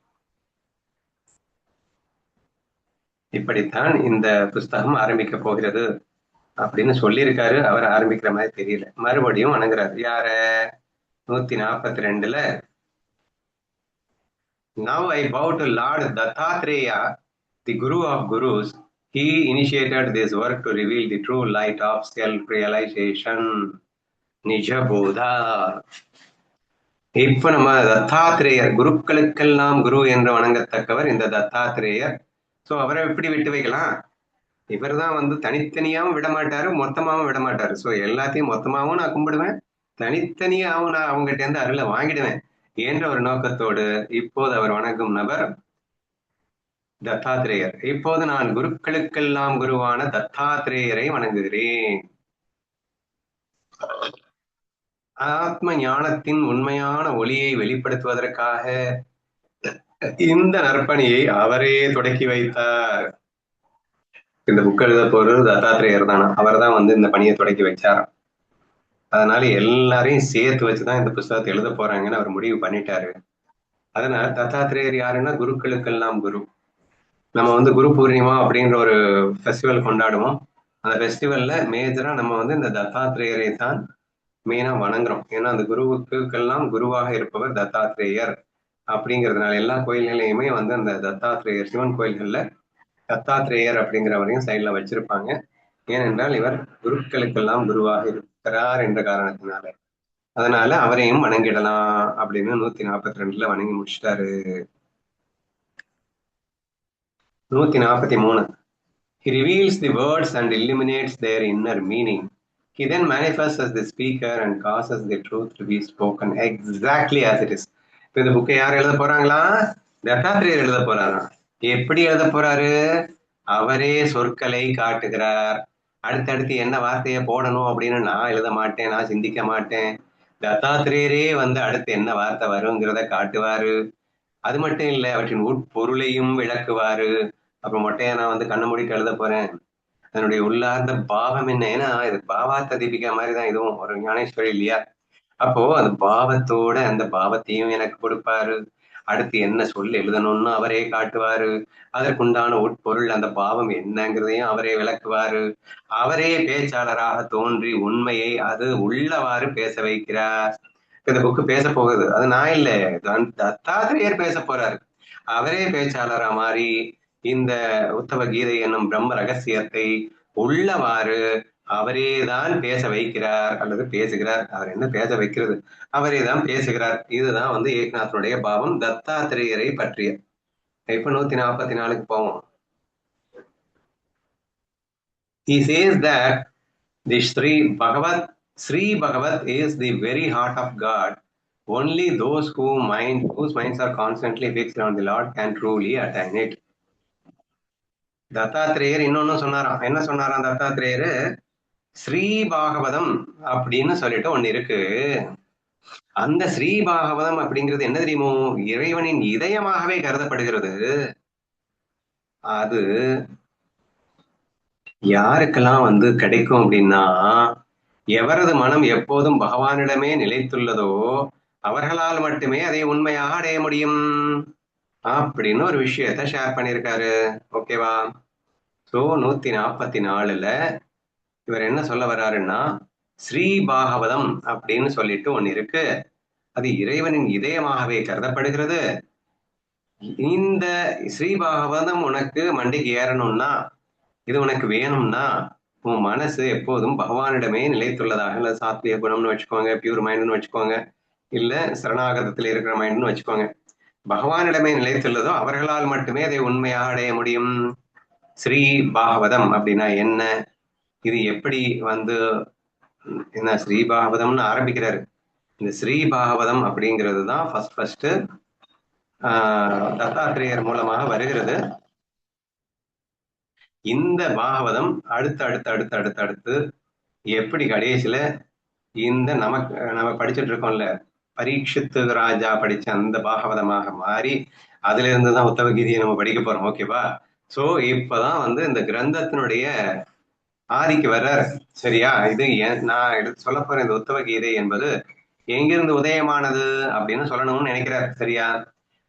இப்படித்தான் இந்த புஸ்தகம் ஆரம்பிக்க போகிறது அப்படின்னு சொல்லியிருக்காரு. அவர் ஆரம்பிக்கிற மாதிரி தெரியல. மறுபடியும் வணங்குறாரு. யார? 142ல Now I bow to Lord Dattatreya, the Guru of Gurus. He initiated this work to reveal the true light of self-realization, Nijabodha. இப்ப நம்ம தத்தாத்திரேயர், குருக்களுக்கெல்லாம் குரு என்று வணங்கத்தக்கவர் இந்த தத்தாத்திரேயர். சோ அவரை எப்படி விட்டு வைக்கலாம்? இவர் தான் வந்து தனித்தனியாவும் விட மாட்டாரு, மொத்தமாவும் விட மாட்டாரு. சோ எல்லாத்தையும் மொத்தமாவும் நான் கும்பிடுவேன், தனித்தனியாவும் நான் அவங்ககிட்ட இருந்து அருளை வாங்கிடுவேன் என்ற ஒரு நோக்கத்தோடு இப்போது அவர் வணங்கும் நபர் தத்தாத்திரேயர். இப்போது நான் குருக்களுக்கெல்லாம் குருவான தத்தாத்திரேயரை வணங்குகிறேன். ஆத்ம ஞானத்தின் உண்மையான ஒளியை வெளிப்படுத்துவதற்காக இந்த நற்பணியை அவரே தொடக்கி வைத்தார். இந்த புக் எழுத போறது தத்தாத்திரேயர் தானா, அவர் தான் வந்து இந்த பணியை தொடக்கி வச்சாராம். அதனால எல்லாரையும் சேர்த்து வச்சுதான் இந்த புஸ்தகத்தை எழுத போறாங்கன்னு அவர் முடிவு பண்ணிட்டாரு. அதனால தத்தாத்திரேயர் யாருன்னா குருக்களுக்கெல்லாம் குரு. நம்ம வந்து குரு பூர்ணிமா அப்படின்ற ஒரு ஃபெஸ்டிவல் கொண்டாடுவோம். அந்த ஃபெஸ்டிவல்ல மேஜரா நம்ம வந்து இந்த தத்தாத்திரேயரை தான் மெயினா வணங்குறோம். ஏன்னா அந்த குருவுக்கெல்லாம் குருவாக இருப்பவர் தத்தாத்திரேயர் அப்படிங்கிறதுனால எல்லா கோயில்களையுமே வந்து அந்த தத்தாத்திரேயர், சிவன் கோயில்கள்ல தத்தாத்திரேயர் அப்படிங்கிறவரையும் சைட்ல வச்சிருப்பாங்க. ஏனென்றால் இவர் குருக்களுக்கெல்லாம் குருவாக இருக்கிறார் என்ற காரணத்தினால. அதனால அவரையும் வணங்கிடலாம் அப்படின்னு 142ல வணங்கி முடிச்சிட்டாரு. 143. He reveals the words and illuminates their inner meaning. He then manifests as the speaker and causes the truth to be spoken exactly as it is. இப்ப இந்த புக்கை யார் எழுத போறாங்களா? தத்தாத்திரேயர் எழுத போறாராம். எப்படி எழுத போறாரு? அவரே சொற்களை காட்டுகிறார். அடுத்தடுத்து என்ன வார்த்தையை போடணும் அப்படின்னு நான் எழுத மாட்டேன், நான் சிந்திக்க மாட்டேன். தத்தாத்திரேயரே வந்து அடுத்து என்ன வார்த்தை வருங்கிறத காட்டுவாரு. அது மட்டும் இல்ல, அவற்றின் உட்பொருளையும் விளக்குவாரு. அப்புறம் மொட்டையா நான் வந்து கண்ண மூடிட்டு எழுத போறேன், அதனுடைய உள்ளார்ந்த பாவம் என்ன? ஏன்னா இது பாவார்த்த தீபிகா மாதிரிதான் இதுவும் ஒரு ஞானேஸ்வரி இல்லையா? அப்போ அந்த பாவத்தோட அந்த பாவத்தையும் எனக்கு கொடுப்பாரு. அடுத்து என்ன சொல் எழுதணும்னு அவரே காட்டுவாரு. அதற்குண்டான உட்பொருள் அந்த பாவம் என்னங்கிறதையும் அவரே விளக்குவாரு. அவரே பேச்சாளராக தோன்றி உண்மையை அது உள்ளவாறு பேச வைக்கிறார். இந்த புக்கு பேச போகுது, அது நான் இல்ல, தத்தாத்திரேயர் பேச போறாரு. அவரே பேச்சாளரா மாறி இந்த உத்தவ கீதை என்னும் பிரம்ம ரகசியத்தை உள்ளவாறு அவரே தான் பேச வைக்கிறார் அல்லது பேசுகிறார். அவர் என்ன பேச வைக்கிறது, அவரே தான் பேசுகிறார். இதுதான் வந்து ஏக்நாதனுடைய பாவம் தத்தாத்திரேயரை பற்றிய. இப்ப 144க்கு போவோம். He says that the Sri Bhagavat is the very heart of God. Only those whose minds are constantly fixed on the Lord can truly attain it. Dattatreya இன்னொன்னு சொன்னாராம். என்ன சொன்னாராம் தத்தாத்திரேயர்? ஸ்ரீ பாகவதம் அப்படின்னு சொல்லிட்டு ஒண்ணு இருக்கு. அந்த ஸ்ரீ பாகவதம் அப்படிங்கிறது என்ன தெரியுமோ? இறைவனின் இதயமாகவே கருதப்படுகிறது. அது யாருக்கெல்லாம் வந்து கிடைக்கும் அப்படின்னா, எவரது மனம் எப்போதும் பகவானிடமே நிலைத்துள்ளதோ அவர்களால் மட்டுமே அதை உண்மையாக அடைய முடியும் அப்படின்னு ஒரு விஷயத்த ஷேர் பண்ணியிருக்காரு. ஓகேவா? ஸோ 144ல இவர் என்ன சொல்ல வர்றாருன்னா, ஸ்ரீ பாகவதம் அப்படின்னு சொல்லிட்டு ஒண்ணு இருக்கு. அது இறைவனின் இதயமாகவே கருதப்படுகிறது. இந்த ஸ்ரீ பாகவதம் உனக்கு மண்டைக்கு ஏறணும்னா, இது உனக்கு வேணும்னா, உன் மனசு எப்போதும் பகவானிடமே நிலைத்துள்ளதாக, இல்ல சாத்விய குணம்னு வச்சுக்கோங்க, பியூர் மைண்ட்னு வச்சுக்கோங்க, இல்ல சரணாகதத்தில் இருக்கிற மைண்ட்னு வச்சுக்கோங்க. பகவானிடமே நிலைத்துள்ளதோ அவர்களால் மட்டுமே அதை உண்மையாக அடைய முடியும். ஸ்ரீ பாகவதம் அப்படின்னா என்ன? இது எப்படி வந்து என்ன ஸ்ரீ பாகவதம்னு ஆரம்பிக்கிறாரு. இந்த ஸ்ரீ பாகவதம் அப்படிங்கிறது தான் ஃபர்ஸ்ட் தத்தாத்திரேயர் மூலமாக வருகிறது. இந்த பாகவதம் அடுத்து எப்படி கடைசியில இந்த நம்ம படிச்சுட்டு இருக்கோம்ல, பரீட்சித்து ராஜா படிச்ச அந்த பாகவதமாக மாறி அதுல இருந்துதான் உத்தவ கீதையை நம்ம படிக்க போறோம். ஓகேவா? சோ இப்பதான் வந்து இந்த கிரந்தத்தினுடைய ஆதிக்கு வர்றாரு. சரியா? இது நான் எடுத்து சொல்ல போற இந்த உத்தவ கீதை என்பது எங்கிருந்து உதயமானது அப்படின்னு சொல்லணும்னு நினைக்கிறார். சரியா?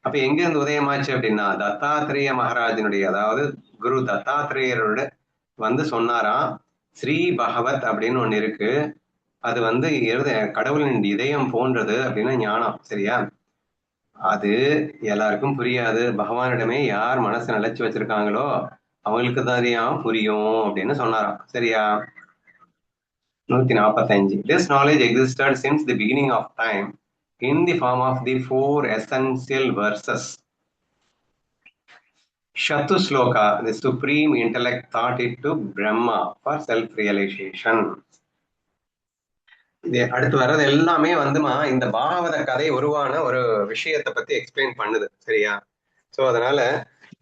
அப்ப எங்கிருந்து உதயமாச்சு அப்படின்னா, தத்தாத்திரேய மகாராஜனுடைய, அதாவது குரு தத்தாத்திரேயரோட வந்து சொன்னாராம், ஸ்ரீ பகவத் அப்படின்னு ஒண்ணு இருக்கு, அது வந்து கடவுளின் இதயம் போன்றது அப்படின்னு ஞானம். சரியா? அது எல்லாருக்கும் புரியாது. பகவானிடமே யார் மனசை நிலைச்சு வச்சிருக்காங்களோ அவங்களுக்கு தான் புரியும் அப்படின்னு சொன்னாராம். சரியா? 145. This knowledge existed since the beginning of time in the form of the 4 essential verses. Shatu Sloka, the supreme intellect, thought it to Brahma for self-realization. அடுத்து வர்றது எல்லாமே வந்துமா இந்த பாகவத கதை உருவான ஒரு விஷயத்தை பத்தி எக்ஸ்பிளைன் பண்ணுது. சரியா? ஸோ அதனால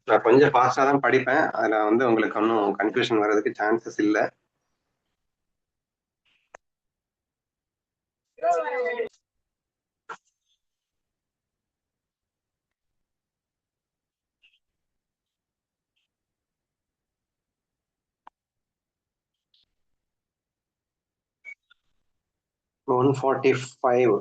நான் கொஞ்சம் ஃபாஸ்டா தான் படிப்பேன். அதுல வந்து உங்களுக்கு ஒன்றும் கன்ஃபியூஷன் வர்றதுக்கு சான்சஸ் இல்லை. $145.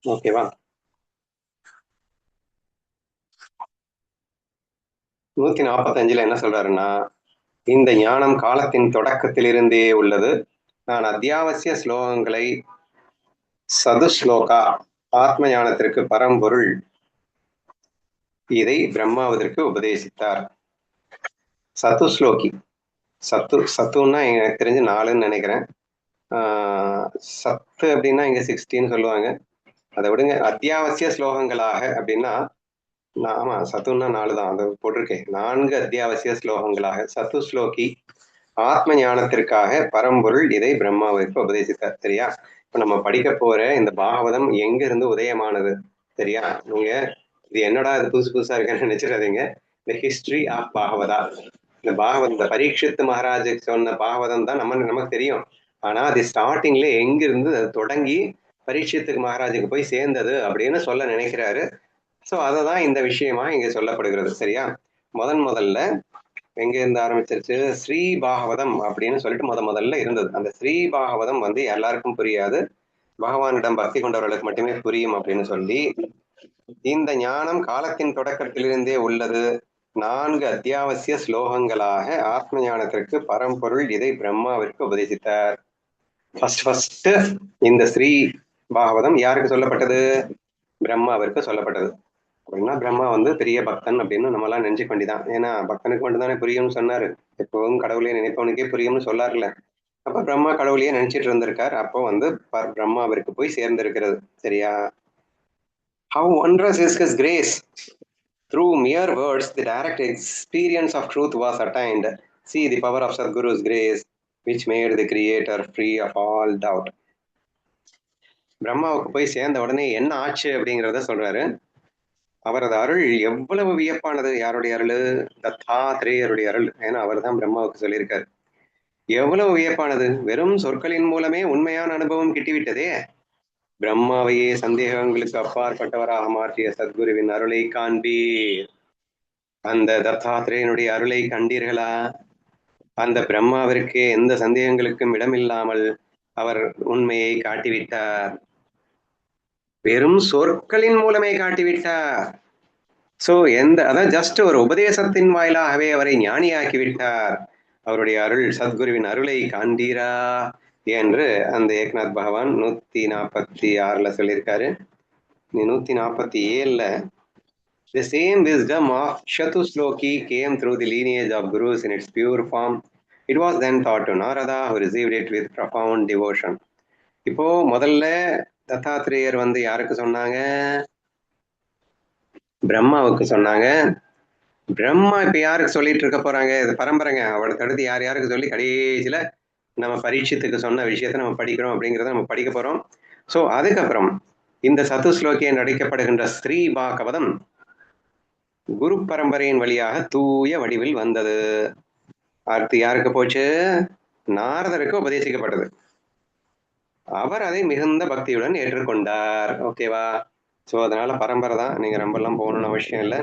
ஓகேவா? 145ல என்ன சொல்றாருன்னா, இந்த ஞானம் காலத்தின் தொடக்கத்திலிருந்தே உள்ளது. நான் அத்தியாவசிய ஸ்லோகங்களை சதுஸ்லோகா ஆத்ம ஞானத்திற்கு பரம்பொருள் இதை பிரம்மாவதற்கு உபதேசித்தார். சதுஸ்லோகி, சத்துன்னா எனக்கு தெரிஞ்சு 4ன்னு நினைக்கிறேன். சத்து அப்படின்னா இங்க 16 சொல்லுவாங்க. அதை விடுங்க. அத்தியாவசிய ஸ்லோகங்களாக அப்படின்னா, ஆமா சத்துன்னா 4 தான், அது போட்டிருக்கேன். 4 அத்தியாவசிய ஸ்லோகங்களாக சத்துஸ்லோகி ஆத்ம ஞானத்திற்காக பரம்பொருள் இதை பிரம்மாவிற்கு உபதேசித்தார். சரியா? இப்ப நம்ம படிக்க போற இந்த பாகவதம் எங்க இருந்து உதயமானது சரியா? நீங்க இது என்னடா இது புதுசு புதுசா இருக்கேன்னு நினைச்சிடாதீங்க. இந்த ஹிஸ்டரி ஆஃப் பாகவதா. இந்த பாகவத் இந்த பரீட்சித் மகாராஜுக்கு சொன்ன பாகவதம் தான் நமக்கு தெரியும். ஆனா அது ஸ்டார்டிங்ல எங்க இருந்து அது தொடங்கி பரீட்சித்துக்கு மகாராஜுக்கு போய் சேர்ந்தது அப்படின்னு சொல்ல நினைக்கிறாரு. ஸோ அதை தான் இந்த விஷயமா இங்க சொல்லப்படுகிறது சரியா? முதல்ல எங்க இருந்து ஆரம்பிச்சிருச்சு? ஸ்ரீ பாகவதம் அப்படின்னு சொல்லிட்டு முதல்ல இருந்தது. அந்த ஸ்ரீ பாகவதம் வந்து எல்லாருக்கும் புரியாது, பகவானிடம் பக்தி கொண்டவர்களுக்கு மட்டுமே புரியும் அப்படின்னு சொல்லி, இந்த ஞானம் காலத்தின் தொடக்கத்திலிருந்தே உள்ளது. 4 அத்தியாவசிய ஸ்லோகங்களாக ஆத்ம ஞானத்திற்கு பரம்பொருள் இதை பிரம்மாவிற்கு உபதேசித்தார். ஃபர்ஸ்ட் இந்த ஸ்ரீ பாகவதம் யாருக்கு சொல்லப்பட்டது? பிரம்மாவிற்கு சொல்லப்பட்டது. அப்படின்னா பிரம்மா வந்து பெரிய பக்தன் அப்படின்னு நம்ம எல்லாம் நினைச்சுக்க வேண்டிதான். ஏன்னா பக்தனுக்கு மட்டும்தானே புரியும்னு சொன்னாரு. எப்பவும் கடவுளையே நினைப்பவனுக்கே புரியும்னு சொல்லார்ல. அப்ப பிரம்மா கடவுளையே நினைச்சிட்டு இருந்திருக்கார். அப்போ வந்து பிரம்மாவிற்கு போய் சேர்ந்திருக்கிறது சரியா? How wondrous is his grace! Through mere words, the direct experience of truth was attained. See the power of Sadguru's grace, which made the Creator free of all doubt. பிரம்மாவுக்கு போய் சேர்ந்த உடனே என்ன ஆச்சு அப்படிங்கிறத சொல்றாரு. அவரது அருள் எவ்வளவு வியப்பானது. யாருடைய அருள்? தத்தாத்ரேயருடைய அருள். ஏன்னா அவர் தான் பிரம்மாவுக்கு சொல்லியிருக்காரு. எவ்வளவு வியப்பானது. வெறும் சொற்களின் மூலமே உண்மையான அனுபவம் கிட்டிவிட்டதே. பிரம்மாவையே சந்தேகங்களுக்கு அப்பாற்பட்டவராக மாற்றிய சத்குருவின் அருளை காண்பீர். அந்த தத்தாத்திரேயனுடைய அருளை கண்டீர்களா? அந்த பிரம்மாவிற்கு எந்த சந்தேகங்களுக்கும் இடமில்லாமல் அவர் உண்மையை காட்டிவிட்டார். வெறும் சொற்களின் மூலமே காட்டிவிட்டார். சோ அதான் ஜஸ்ட் ஒரு உபதேசத்தின் வாயிலாகவே அவரை ஞானியாக்கி விட்டார். அவருடைய அருள், சத்குருவின் அருளை காண்பீரா என்று அந்த ஏக்நாத் பகவான் 146ல சொல்லியிருக்காரு. 147ல the same wisdom of Shatusloki came through the lineage of gurus in its pure form. It was then taught to Narada, who received it with profound devotion. இப்போ முதல்ல தத்தாத்திரேயர் வந்து யாருக்கு சொன்னாங்க? பிரம்மாவுக்கு சொன்னாங்க. பிரம்மா இப்ப யாருக்கு சொல்லிட்டு இருக்க போறாங்க? இது பரம்பரைங்க. அவளுக்கு அடுத்து யாருக்கு சொல்லி கடைசியில நம்ம பரீட்சத்துக்கு சொன்ன விஷயத்த நம்ம படிக்கிறோம் அப்படிங்கிறத நம்ம படிக்க போறோம். ஸோ அதுக்கப்புறம் இந்த சதுஸ்லோகியன் அழைக்கப்படுகின்ற ஸ்ரீ பாகவதம் குரு பரம்பரையின் வழியாக தூய வடிவில் வந்தது. அடுத்து யாருக்கு போச்சு? நாரதருக்கு உபதேசிக்கப்பட்டது. அவர் அதை மிகுந்த பக்தியுடன் ஏற்றுக்கொண்டார். ஓகேவா? ஸோ அதனால பரம்பரை தான். நீங்க ரொம்ப எல்லாம் போகணும்னு அவசியம் இல்லை.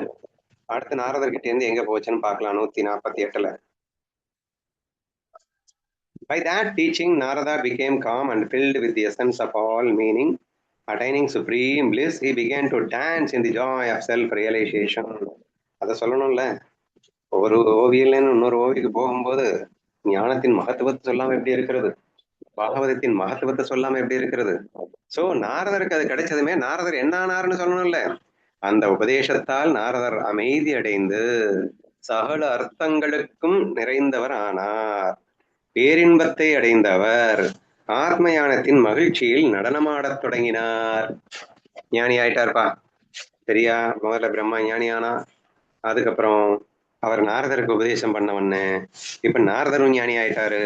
அடுத்து நாரதர்கிட்ட இருந்து எங்க போச்சுன்னு பார்க்கலாம். 148ல. By that teaching, Narada became calm and filled with the essence of all meaning. Attaining supreme bliss, he began to dance in the joy of self-realization. அதை சொல்லணும்ல. ஒரு ஓவியன்னு இன்னொரு ஓவியக்கு போகும்போது ஞானத்தின் மகத்துவத்தை சொல்லாம எப்படி இருக்கிறது? பாகவதத்தின் மகத்துவத்தை சொல்லாம எப்படி இருக்கிறது? சோ நாரதருக்கு அது கிடைச்சதுமே நாரதர் என்ன ஆனார்னு சொல்லணும்ல. அந்த உபதேசத்தால் நாரதர் அமைதி அடைந்து சகல அர்த்தங்களுக்கும் நிறைந்தவர் ஆனார். பேரின்பத்தை அடைந்தவர் ஆத்ம ஞானத்தின் மகிழ்ச்சியில் நடனமாடத் தொடங்கினார். ஞானி ஆயிட்டார்ப்பா சரியா? முதல்ல பிரம்மா ஞானியானா, அதுக்கப்புறம் அவர் நாரதருக்கு உபதேசம் பண்ணவன்னு இப்ப நாரதரும் ஞானி ஆயிட்டாரு.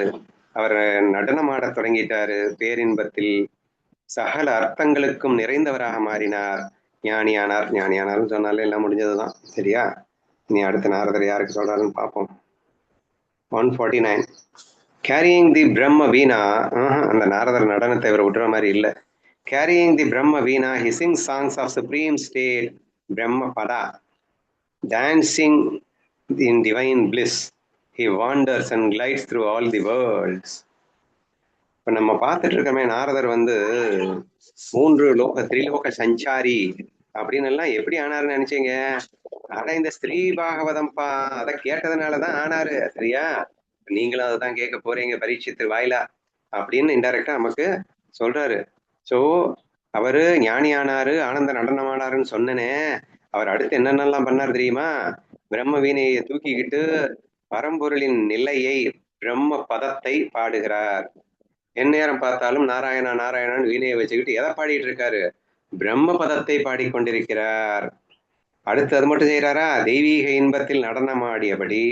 அவர் நடனமாட தொடங்கிட்டாரு. பேரின்பத்தில் சகல அர்த்தங்களுக்கும் நிறைந்தவராக மாறினார். ஞானியானார்னு சொன்னாலே எல்லாம் முடிஞ்சதுதான் சரியா? நீ அடுத்த நாரதர் யாருக்கு சொல்றாருன்னு பார்ப்போம். 149 கேரியிங் தி பிரம்ம வீணா. அந்த நாரதர் நடனத்தை இவர் விட்டுற மாதிரி இல்லை. கேரியிங் தி பிரம்ம வீணா, he sings songs of supreme state, Brahma Pada. Dancing in divine bliss, he wanders and glides through all the worlds. இப்ப நம்ம பார்த்துட்டு இருக்கமே நாரதர் வந்து 3 திரிலோக சஞ்சாரி அப்படின்னு எல்லாம் எப்படி ஆனாருன்னு நினைச்சீங்க? ஆனா இந்த ஸ்ரீ பாகவதம்பா அதை கேட்டதுனாலதான் ஆனாரு சரியா? நீங்களும் அதைதான் கேட்க போறீங்க பரீட்சித்து வாயிலா அப்படின்னு இன்டைரக்டா நமக்கு சொல்றாரு. சோ அவரு ஞானி ஆனாரு, ஆனந்த நடனம் ஆனாருன்னு சொன்னனே. அவர் அடுத்து என்னென்னலாம் பண்ணார் தெரியுமா? பிரம்ம வீணையை தூக்கிக்கிட்டு பரம்பொருளின் நிலையை, பிரம்ம பதத்தை பாடுகிறார். எந்நேரம் பார்த்தாலும் நாராயணா நாராயணான்னு வீணையை வச்சுக்கிட்டு எதை பாடிட்டு இருக்காரு? பிரம்ம பதத்தை பாடிக்கொண்டிருக்கிறார். அடுத்து அது மட்டும் செய்யறாரா? தெய்வீக இன்பத்தில் நடனமாடியபடி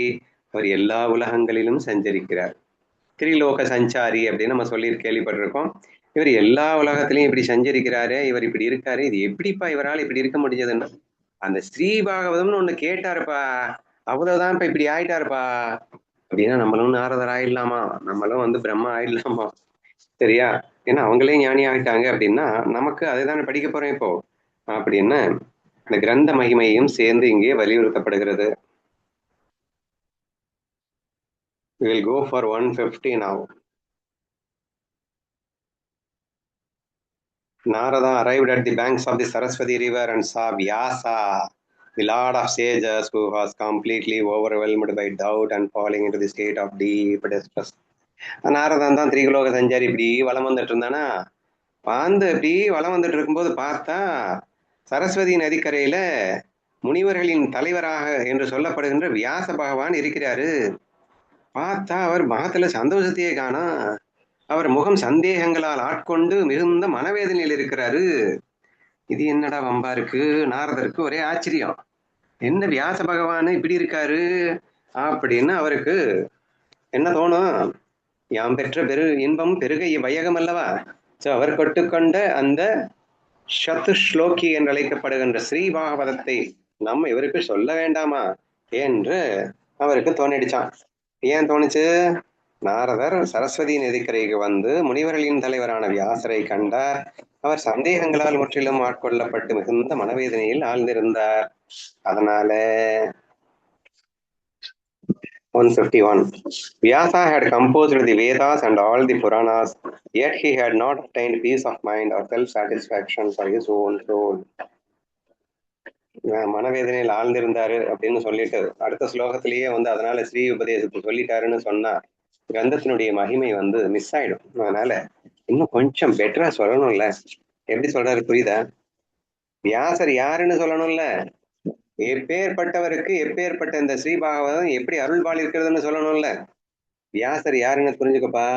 அவர் எல்லா உலகங்களிலும் சஞ்சரிக்கிறார். திரிலோக சஞ்சாரி அப்படின்னு நம்ம சொல்லி கேள்விப்பட்டிருக்கோம். இவர் எல்லா உலகத்திலையும் இப்படி சஞ்சரிக்கிறாரு, இவர் இப்படி இருக்காரு, இது எப்படிப்பா இவரால் இப்படி இருக்க முடிஞ்சதுன்னா அந்த ஸ்ரீ பாகவதம்னு ஒண்ணு கேட்டாருப்பா, அவ்வளவுதான் இப்ப இப்படி ஆயிட்டாருப்பா அப்படின்னா நம்மளும் நாரதர் ஆயிடலாமா, நம்மளும் பிரம்மா ஆயிடலாமா? சரியா? ஏன்னா அவங்களே ஞானி ஆயிட்டாங்க அப்படின்னா நமக்கு அதுதானே படிக்க போறோம் இப்போ அப்படின்னு இந்த கிரந்த மகிமையும் சேர்ந்து இங்கே வலியுறுத்தப்படுகிறது. We will go for 150 now. Narada arrived at the banks of the Saraswati river and saw Vyasa, the lord of sages, who was completely overwhelmed by doubt and falling into the state of deep distress. Naradan தான் திரிகுலோக சஞ்சாரி இப்படி வலம் வந்துட்டு இருந்தானா, இப்படி வலம் வந்துட்டு இருக்கும்போது பார்த்தா சரஸ்வதி நதிக்கரையில முனிவர்களின் தலைவராக என்று சொல்லப்படுகின்ற வியாச பகவான் இருக்கிறாரு. பார்த்தா அவர் முகத்துல சந்தோஷத்தையே காணோம். அவர் முகம் சந்தேகங்களால் ஆட்கொண்டு மிகுந்த மனவேதனையில் இருக்கிறாரு. இது என்னடா வம்பா இருக்கு? நாரதருக்கு ஒரே ஆச்சரியம். என்ன வியாச பகவான் இப்படி இருக்காரு அப்படின்னு அவருக்கு என்ன தோணும்? யாம் பெற்ற இன்பம் பெருகை வையகம் அல்லவா? சோ அவர் கொட்டுக்கொண்ட அந்த சதுஸ்லோகி என்று அழைக்கப்படுகின்ற ஸ்ரீ பாகவதத்தை நம்ம இவருக்கு சொல்ல வேண்டாமா என்று அவருக்கு தோணிடுச்சான். ஏன் தோணுச்சு? நாரதர் சரஸ்வதி நதிக்கரைக்கு வந்து முனிவர்களின் தலைவரான வியாசரை கண்டார். அவர் சந்தேகங்களால் முற்றிலும் ஆட்கொள்ளப்பட்டு மிகுந்த மனவேதனையில் ஆழ்ந்திருந்தார். அதனால 151. Vyasa had composed the Vedas and all the Puranas, yet he had not obtained peace of mind or self-satisfaction for his own soul. மனவேதனையில் ஆழ்ந்திருந்தாரு அப்படின்னு சொல்லிட்டு அடுத்த ஸ்லோகத்திலேயே அதனால ஸ்ரீ உபதேசத்தை சொல்லிட்டாருன்னு சொன்னா கிரந்தத்தினுடைய மகிமை மிஸ் ஆயிடும். அதனால இன்னும் கொஞ்சம் பெட்டரா சொல்லணும்ல. எப்படி சொல்றாரு புரியுதா? வியாசர் யாருன்னு சொல்லணும்ல. எப்பேற்பட்டவருக்கு எப்பேற்பட்ட இந்த ஸ்ரீபாகவதம் எப்படி அருள் பாலிருக்கிறதுன்னு சொல்லணும்ல. வியாசர் யாருன்னு புரிஞ்சுக்கப்பா.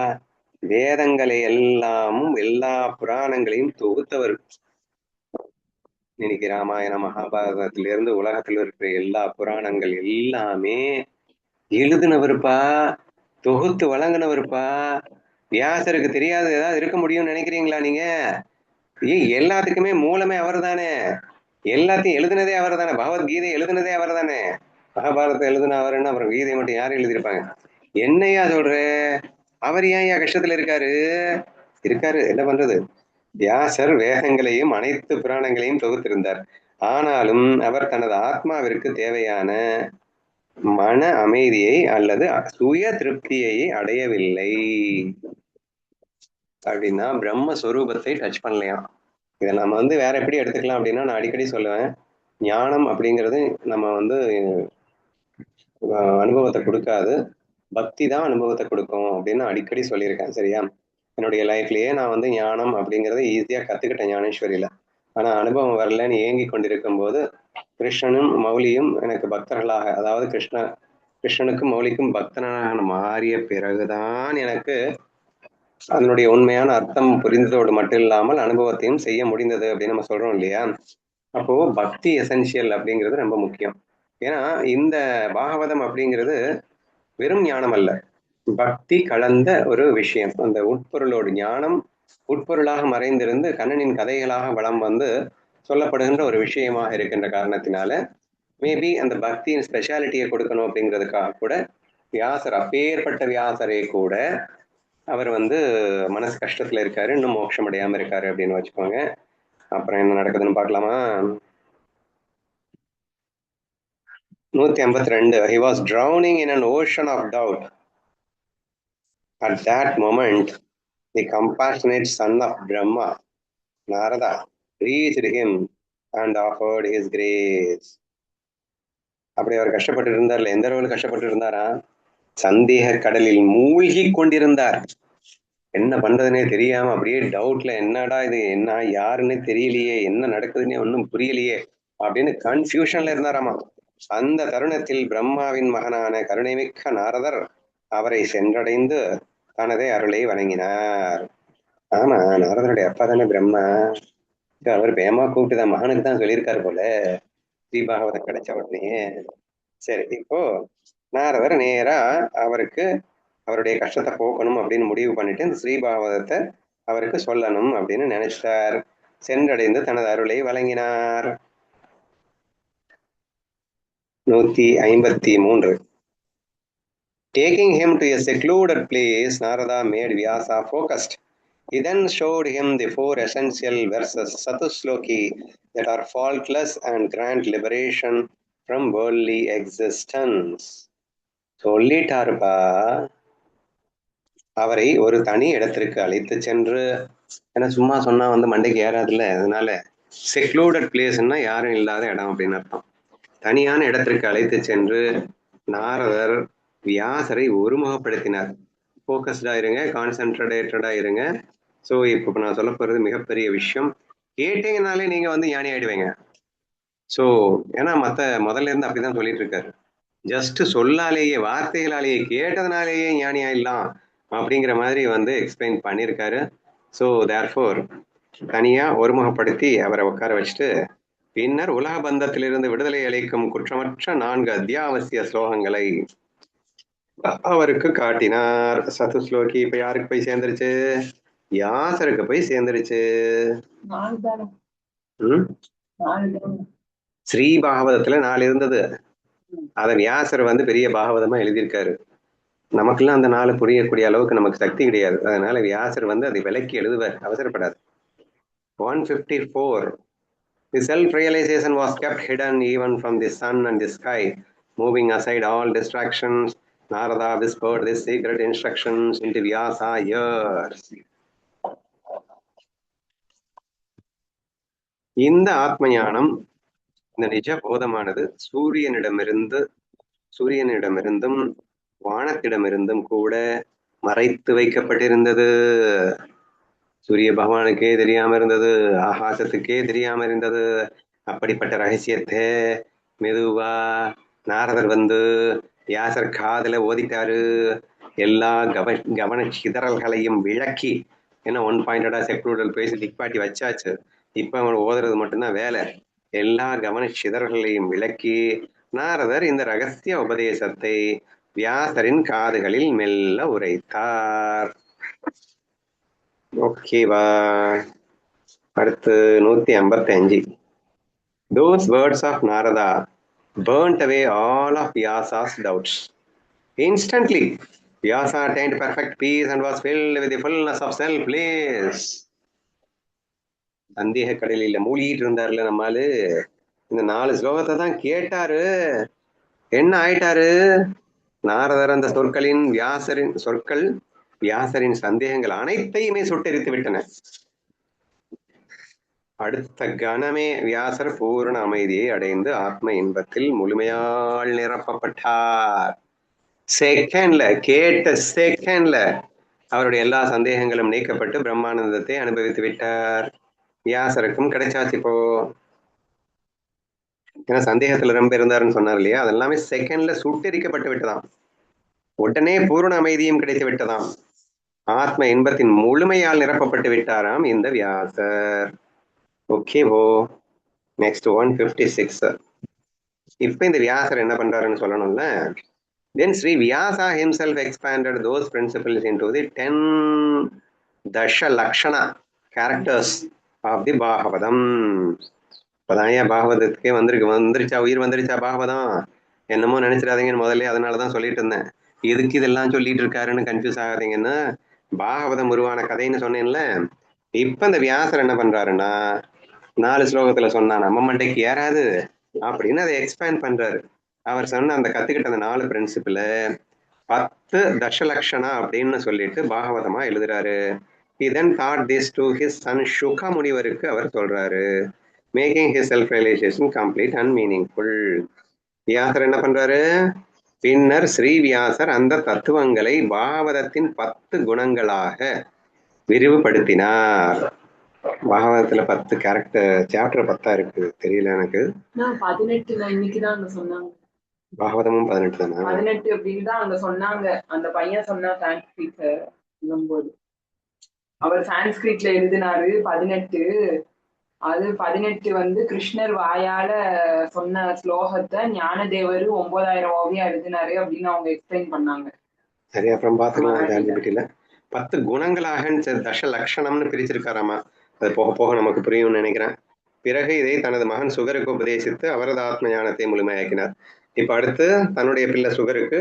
வேதங்களை எல்லாமும் எல்லா புராணங்களையும் தொகுத்தவர். இன்னைக்கு ராமாயண மகாபாரதத்திலிருந்து உலகத்துல இருக்கிற எல்லா புராணங்கள் எல்லாமே எழுதுனவருப்பா, தொகுத்து வழங்கினவருப்பா. வியாசருக்கு தெரியாது ஏதாவது இருக்க முடியும்னு நினைக்கிறீங்களா நீங்க? எல்லாத்துக்குமே மூலமே அவர் தானே. எல்லாத்தையும் எழுதுனதே அவர் தானே. பகவத்கீதை எழுதுனதே அவர் தானே. மகாபாரதத்தை எழுதுன அவருன்னா அப்புறம் கீதை மட்டும் யாரும் எழுதியிருப்பாங்க? என்னையா சொல்ற? அவர் ஏன் கஷ்டத்துல இருக்காரு? என்ன பண்றது? வியாசர் வேதங்களையும் அனைத்து புராணங்களையும் தொகுத்திருந்தார். ஆனாலும் அவர் தனது ஆத்மாவிற்கு தேவையான மன அமைதியை அல்லது சுய திருப்தியை அடையவில்லை. அப்படின்னா பிரம்மஸ்வரூபத்தை டச் பண்ணலையாம். இதை நம்ம வேற எப்படி எடுத்துக்கலாம் அப்படின்னா, நான் அடிக்கடி சொல்லுவேன், ஞானம் அப்படிங்கிறது நம்ம அனுபவத்தை கொடுக்காது, பக்தி தான் அனுபவத்தை கொடுக்கும் அப்படின்னு அடிக்கடி சொல்லியிருக்கேன். சரியா? என்னுடைய லைஃப்லயே நான் ஞானம் அப்படிங்கிறத ஈஸியா கத்துக்கிட்டேன் ஞானேஸ்வரியில. ஆனா அனுபவம் வரலன்னு ஏங்கி கொண்டிருக்கும் போது கிருஷ்ணனும் மௌலியும் எனக்கு பக்தர்களாக, அதாவது கிருஷ்ணனுக்கும் மௌலிக்கும் பக்தனாக மாறிய பிறகுதான் எனக்கு அதனுடைய உண்மையான அர்த்தம் புரிந்ததோடு மட்டும் இல்லாமல் அனுபவத்தையும் செய்ய முடிந்தது அப்படின்னு நம்ம சொல்றோம் இல்லையா? அப்போ பக்தி எசென்சியல் அப்படிங்கிறது ரொம்ப முக்கியம். ஏன்னா இந்த பாகவதம் அப்படிங்கிறது வெறும் ஞானம் அல்ல, பக்தி கலந்த ஒரு விஷயம். அந்த உட்பொருளோடு ஞானம் உட்பொருளாக மறைந்திருந்து கண்ணனின் கதைகளாக வளம் சொல்லப்படுகின்ற ஒரு விஷயமாக இருக்கின்ற காரணத்தினால மேபி அந்த பக்தியின் ஸ்பெஷாலிட்டியை கொடுக்கணும் அப்படிங்கிறதுக்காக கூட வியாசர், அப்பேற்பட்ட வியாசரே கூட அவர் மனசு கஷ்டத்துல இருக்காரு, இன்னும் மோட்சம் அடையாம இருக்காரு அப்படின்னு வச்சுக்கோங்க. அப்புறம் என்ன நடக்குதுன்னு பார்க்கலாமா? 152. He was drowning in an ocean of doubt. At that moment, the compassionate son of Brahma, Narada, reached him and offered his grace. அப்படி அவர் கஷ்டப்பட்டு இருந்தார்ல, எந்த அளவுக்கு கஷ்டப்பட்டு இருந்தாரா? சந்தேக கடலில் மூழ்கி கொண்டிருந்தார். என்ன பண்றதுன்னே தெரியாம அப்படியே டவுட்ல, என்னடா இது, என்ன யாருன்னு தெரியலையே, என்ன நடக்குதுன்னே ஒன்னும் புரியலையே அப்படின்னு கன்ஃபியூஷன்ல இருந்தாராமா. அந்த தருணத்தில் பிரம்மாவின் மகனான கருணைமிக்க நாரதர் அவரை சென்றடைந்து தனது அருளை வழங்கினார். ஆமா, நாரதருடைய அப்பா தானே பிரம்மா. அவர் பேமா கூப்பிட்டுதான் மகனுக்கு தான் சொல்லியிருக்காரு போல ஸ்ரீபாகவதம் கிடைச்ச உடனே. சரி, இப்போ நாரதர் நேரா அவருக்கு அவருடைய கஷ்டத்தை போக்கணும் அப்படின்னு முடிவு பண்ணிட்டு இந்த ஸ்ரீபாகவதத்தை அவருக்கு சொல்லணும் அப்படின்னு நினைச்சார். சென்றடைந்து தனது அருளை வழங்கினார். 153. Taking him to a secluded place, Narada made Vyasa focused. He then showed him the 4 essential verses Satusloki that are faultless and grant liberation from worldly existence. சொல்லிட்டாருப்பா. அவரை ஒரு தனி இடத்திற்கு அழைத்து சென்று, ஏன்னா சும்மா சொன்னா மண்டைக்கு ஏறாதுல்ல, அதனால செக்லூடட் பிளேஸ்ன்னா யாரும் இல்லாத இடம் அப்படின்னு அர்த்தம். தனியான இடத்திற்கு அழைத்து சென்று நாரதர் வியாசரை ஒருமுகப்படுத்தினார். ஃபோக்கஸ்டா இருங்க, கான்சென்ட்ரேட்டடா இருங்க. ஸோ இப்போ நான் சொல்ல போறது மிகப்பெரிய விஷயம். கேட்டீங்கனாலே நீங்க ஞானி ஆயிடுவீங்க. ஸோ ஏன்னா முதல்ல இருந்து அப்படிதான் சொல்லிட்டு இருக்காரு. ஜஸ்ட் சொல்லாலேயே, வார்த்தைகளாலேயே, கேட்டதுனாலேயே ஞானி ஆயிடலாம் அப்படிங்கிற மாதிரி எக்ஸ்பிளைன் பண்ணியிருக்காரு. ஸோ தேர்ஃபோர் தனியா ஒருமுகப்படுத்தி அவரை உட்கார வச்சுட்டு பின்னர் உலக பந்தத்திலிருந்து விடுதலை அளிக்கும் குற்றமற்ற 4 அத்தியாவசிய ஸ்லோகங்களை அவருக்கு காட்டினார். சதுஸ்லோகி இப்ப யாருக்கு போய் சேர்ந்துருச்சு? வியாசருக்கு போய் சேர்ந்துருச்சு. ஸ்ரீ பாகவதத்துல 4 இருந்தது. அத வியாசர் பெரிய பாகவதமா எழுதியிருக்காரு. நமக்கெல்லாம் அந்த 4 புரியக்கூடிய அளவுக்கு நமக்கு சக்தி கிடையாது. அதனால வியாசர் அதை விளக்கி எழுதுவார், அவசரப்படாது. 154. The self-realization was kept hidden even from the sun and the sky. Moving aside all distractions, Narada whispered these secret instructions into Vyasa ears. இந்த ஆத்ம ஞானம், இந்த நிஜ போதமானது சூரியனிடமிருந்தும் வானத்திடமிருந்தும் கூட மறைத்து வைக்கப்பட்டிருந்தது. சூரிய பகவானுக்கே தெரியாம இருந்தது, ஆகாசத்துக்கே தெரியாம இருந்தது. அப்படிப்பட்ட ரகசியத்தை மெதுவா நாரதர் வியாசர் காதல ஓதிட்டாரு. எல்லா கவன சிதறல்களையும் விளக்கி, ஏன்னா 1 பாயிண்டடா செக்ரூடல் பேசி திக்பாட்டி வச்சாச்சு. இப்ப அவன் ஓதுறது மட்டும்தான் வேலை. எல்லா கவன சிதறல்களையும் விளக்கி நாரதர் இந்த ரகசிய உபதேசத்தை வியாசரின் காதுகளில் மெல்ல உரைத்தார். ஓகேவா? அடுத்து 155. Those words of Narada burnt away all of Vyasa's doubts. Instantly, Vyasa attained perfect peace and was filled with the fullness of self-bliss. சந்தேக கடலில மூழ்கிட்டு இருந்தாருல நம்மாலு. இந்த 4 ஸ்லோகத்தை தான் கேட்டாரு. என்ன ஆயிட்டாரு? நாரதர் அந்த சொற்கள் வியாசரின் சந்தேகங்கள் அனைத்தையுமே சுட்டெரித்து விட்டன. அடுத்த கணமே வியாசர் பூரண அமைதியை அடைந்து ஆத்ம இன்பத்தில் முழுமையால் நிரப்பப்பட்டார். கேட்ட செகண்ட்ல அவருடைய எல்லா சந்தேகங்களும் நீக்கப்பட்டு பிரம்மானந்தத்தை அனுபவித்து விட்டார். வியாசருக்கும் கிடைச்சாச்சு இப்போ. ஏன்னா சந்தேகத்துல ரொம்ப இருந்தாருன்னு சொன்னார் இல்லையா, அதெல்லாமே செகண்ட்ல சுட்டெரிக்கப்பட்டு விட்டதாம். உடனே பூரண அமைதியும் கிடைத்து விட்டதாம். ஆத்ம இன்பத்தின் முழுமையால் நிரப்பப்பட்டு விட்டாராம் இந்த வியாசர். ஓகேவோ? நெக்ஸ்ட் 156. இப்ப இந்த வியாசர் என்ன பண்றாருன்னு சொல்லணும்ல. Then Sri Vyasa himself expanded those principles into the 10 Dasha Lakshana characters of the Bhagavatam. இப்பதான் பாகவதத்துக்கே வந்துருச்சா, உயிர் வந்துருச்சா பாகவதம்? என்னமோ நினைச்சிடாதீங்கன்னு முதல்ல அதனாலதான் சொல்லிட்டு இருந்தேன். எதுக்கு இதெல்லாம் சொல்லிட்டு இருக்காருன்னு கன்ஃபியூஸ் ஆகாதீங்கன்னா, பாகவதம் உருவான கதைன்னு சொன்னேன்ல. இப்ப இந்த வியாசர் என்ன பண்றாருன்னா, 4 ஸ்லோகத்துல சொன்னா நம்ம மண்டைக்கு ஏறாது அப்படின்னு அதை எக்ஸ்பேண்ட் பண்றாரு. அவர் சொன்ன அந்த கத்துக்கிட்ட அந்த 4 பிரின்சிபிள 10 தசலக்ஷணா அப்படின்னு சொல்லிட்டு பாகவதமா எழுதுறாரு. He then taught this to his son Shuka முனிவருக்கு அவர் சொல்றாரு. Making his self-realization complete and meaningful. வியாசர் என்ன பண்றாரு? பின்னர் ஸ்ரீ வியாசர் அந்த தத்துவங்களை பாகவதத்தின் 10 குணங்களாக விரிவுபடுத்தினார். பாகவதத்துல 10 கேரக்டர், சாப்டர் 10 இருக்கு, தெரியல எனக்கு. 18 இன்னைக்குதான் சொன்னாங்க. பாகவதமும் 18 தானே? 18 அப்படின்னு தான் அங்க சொன்னாங்க. அந்த பையன் சொன்னா சான்ஸ்கிரிட்ல சொல்லும்போது, அவர் சான்ஸ்கிரிட்ல எழுதினாரு 18. அது 18 கிருஷ்ணர் வாயால சொன்ன ஸ்லோகத்தை ஞானதேவர் 9000 ஓவியா எழுதினாரு அப்படின்னு அவங்க எக்ஸ்பிளைன் பண்ணாங்க. சரி, அப்புறம் பாத்துக்கலாம். 10 குணங்களாக தச லட்சணம்னு பிரிச்சிருக்காராமா. அது போக போக நமக்கு புரியும்னு நினைக்கிறேன். பிறகு இதை தனது மகன் சுகருக்கு உபதேசித்து அவரது ஆத்ம ஞானத்தை முழுமையாக்கினார். இப்ப அடுத்து தன்னுடைய பிள்ளை சுகருக்கு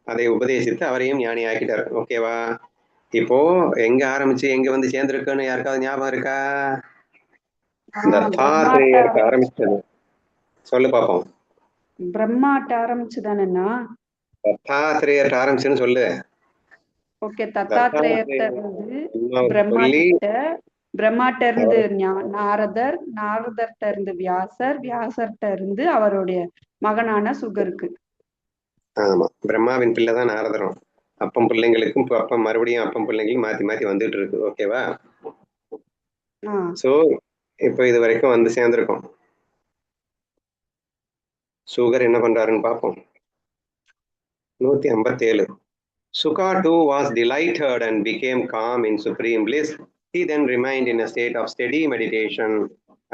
அதை உபதேசித்து அவரையும் ஞானி ஆக்கிட்டார். ஓகேவா? இப்போ எங்க ஆரம்பிச்சு எங்க வந்து சேர்ந்திருக்குன்னு யாருக்காவது ஞாபகம் இருக்கா? தத்தாத்திரேயருக்கு ஆரம்பிச்சது. சொல்லு பாப்போம். பிரம்மாட்ட ஆரம்பிச்சுதானேண்ணா? தத்தாத்திரேயர்கிட்ட ஆரம்பிச்சுன்னு சொல்லு. ஓகே, தத்தாத்திரேயர்கிட்ட இருந்து சொல்லி பிரம்மாட்ட இருந்து நாரதர், நாரதர்கிட்ட இருந்து வியாசர், வியாசர்கிட்ட இருந்து அவருடைய மகனான சுகருக்கு. ஆமா, பிரம்மாவின் பிள்ளைதான் நாரதரும். அப்பம் பிள்ளைங்களுக்கும் அப்பம் மறுபடியும் அப்பம் பிள்ளைங்களும் மாத்தி மாத்தி வந்துட்டு இருக்கு. ஓகேவா? சோ இப்போ இது வரைக்கும் வந்து சேர்ந்திருக்கோம். சுகர் என்ன பண்றாருன்னு பார்ப்போம். 157. Sukha too was delighted and became calm in supreme bliss. He then remained in a state of steady meditation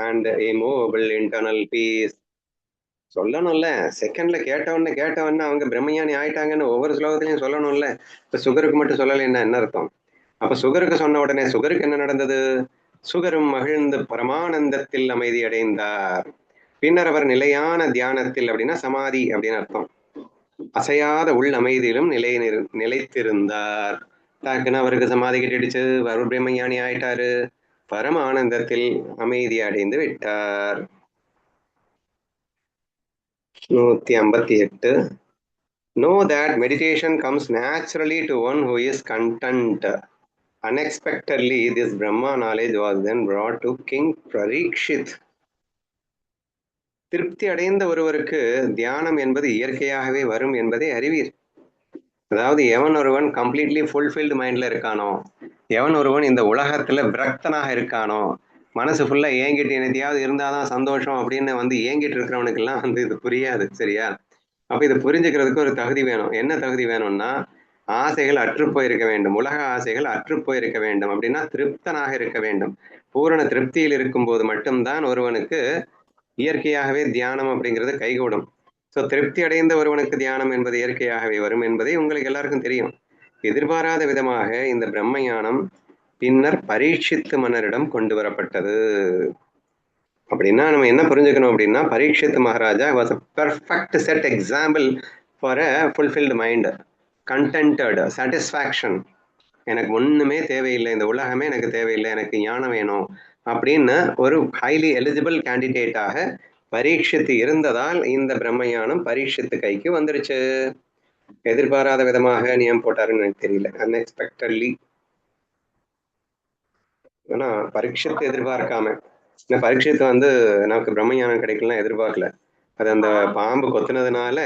and immovable internal peace. சொல்லணும்ல, செகண்ட்ல கேட்டவொன்னு அவங்க பிரம்மஞானி ஆயிட்டாங்கன்னு ஒவ்வொரு ஸ்லோகத்திலையும் சொல்லணும்ல. இப்ப சுகருக்கு மட்டும் சொல்லலைன்னா என்ன அர்த்தம்? அப்ப சுகருக்கு சொன்ன உடனே சுகருக்கு என்ன நடந்தது? சுகரும் மகிழ்ந்து பரமானந்தத்தில் அமைதி அடைந்தார். பின்னர் அவர் நிலையான தியானத்தில், அப்படின்னா சமாதி அப்படின்னு அர்த்தம், அசையாத உள் அமைதியிலும் நிலைத்திருந்தார். டக்குன்னு அவருக்கு சமாதி கிட்டிடுச்சு, அவர் பிரம்மஞானி ஆயிட்டாரு, பரம ஆனந்தத்தில் அமைதி அடைந்து விட்டார். 158. Know that meditation comes naturally to one who is content. Unexpectedly, this Brahma knowledge was then brought to King Parikshit. திருப்தி அடைந்த ஒருவருக்கு தியானம் என்பது இயற்கையாகவே வரும் என்பதை அறிவீர். அதாவது எவன் ஒருவன் கம்ப்ளீட்லி ஃபுல்ஃபில்டு மைண்ட்ல இருக்கானோ, எவன் ஒருவன் இந்த உலகத்துல விரக்தனாக இருக்கானோ, மனசு ஃபுல்லா ஏங்கிட்டு என்னத்தையாவது இருந்தாதான் சந்தோஷம் அப்படின்னு வந்து ஏங்கிட்டு இருக்கிறவனுக்கெல்லாம் வந்து இது புரியாது. சரியா? அப்ப இது புரிஞ்சுக்கிறதுக்கு ஒரு தகுதி வேணும். என்ன தகுதி வேணும்னா, ஆசைகள் அற்று போயிருக்க வேண்டும், உலக ஆசைகள் அற்று போயிருக்க வேண்டும். அப்படின்னா திருப்தனாக இருக்க வேண்டும். பூரண திருப்தியில் இருக்கும்போது மட்டும்தான் ஒருவனுக்கு இயற்கையாகவே தியானம் அப்படிங்கிறது கைகூடும். ஸோ திருப்தி அடைந்த ஒருவனுக்கு தியானம் என்பது இயற்கையாகவே வரும் என்பதை உங்களுக்கு எல்லாருக்கும் தெரியும். எதிர்பாராத விதமாக இந்த பிரம்ம ஞானம் பின்னர் பரீட்சித்து மன்னரிடம் கொண்டு வரப்பட்டது. அப்படின்னா நம்ம என்ன புரிஞ்சுக்கணும் அப்படின்னா, Parikshit Maharaja was a perfect set example for a fulfilled mind, contented, satisfaction. எனக்கு ஒண்ணுமே தேவையில்லை, இந்த உலகமே எனக்கு தேவையில்லை, எனக்கு ஞானம் வேணும் அப்படின்னு ஒரு ஹைலி எலிஜிபிள் கேண்டிடேட்டாக பரீட்சித்து இருந்ததால் இந்த பிரம்மஞானம் பரீட்சித்து கைக்கு வந்துருச்சு. எதிர்பாராத விதமாக நியம் போட்டாருன்னு எனக்கு தெரியல, அன்எக்ஸ்பெக்டட்லி. ஆனா பரீட்சித்து எதிர்பார்க்காம, பரீட்சித்து வந்து நமக்கு பிரம்மஞானம் கிடைக்கலாம் எதிர்பார்க்கல. அது அந்த பாம்பு கொத்துனதுனால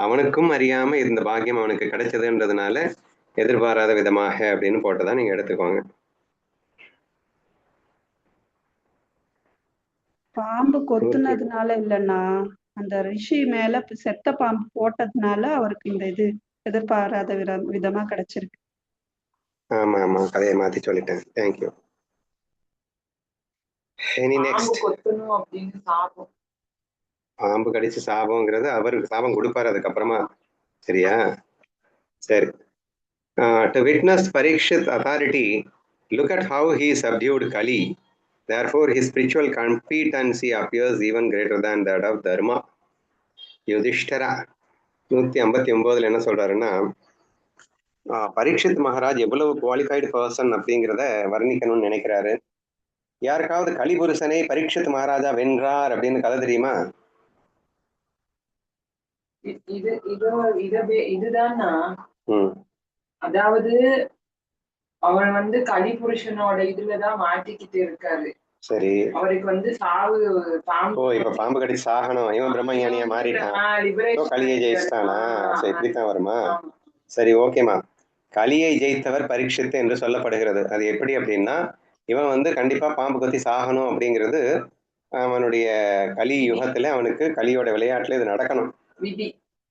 அவனுக்கும் அறியாம இந்த பாக்கியம் அவனுக்கு கிடைச்சதுன்றதுனால எதிர்பாராத விதமாக அப்படின்னு போட்டதான் நீங்க எடுத்துக்கோங்க. பாம்பு கொத்துனதுனால இல்லைன்னா, அந்த ரிஷி மேல செத்த பாம்பு போட்டதுனால அவருக்கு இந்த இது எதிர்பாராத விதமா கிடைச்சிருக்கு. ஆமா ஆமா, கதையை மாத்தி சொல்லிட்டேன். தேங்க்யூ. பாம்பு கடிச்சு சாபம்ங்கிறது அவருக்கு சாபம் கொடுப்பாரு அதுக்கப்புறமா. சரியா? சரி. To witness Parikshit authority, look at how he subdued Kali. Therefore, his spiritual competency appears even greater than that of Dharma. Yudhishthira 159 என்ன சொல்றாருன்னா, பரீட்சித் மகாராஜ் எவ்வளவு குவாலிஃபைடு பர்சன் அப்படிங்கிறத வர்ணிக்கணும்னு நினைக்கிறாரு. யாருக்காவது கலிபுருஷனை பரீட்சித் மகாராஜா வென்றார் அப்படின்னு கதை தெரியுமா? இதுதான்னா, அதாவது அவன் வந்து கலிபுருஷனோட இதுலதான் மாட்டிக்கிட்டு இருக்காரு. சரி, அவருக்கு வந்து சாவு பாம்பு. இப்ப பாம்பு கடி சாகணும், இவன் பிரம்மஞானியா மாறிட்டான், கலியை ஜெயிச்சிட்டானா? சரி, இப்படித்தான் வருமா? சரி, ஓகேமா. கலியை ஜெயித்தவர் பரீட்சித்து என்று சொல்லப்படுகிறது. அது எப்படி அப்படின்னா, இவன் வந்து கண்டிப்பா பாம்பு கொத்தி சாகணும் அப்படிங்கிறது அவனுடைய கலி யுகத்துல அவனுக்கு கலியோட விளையாட்டுல இது நடக்கணும்,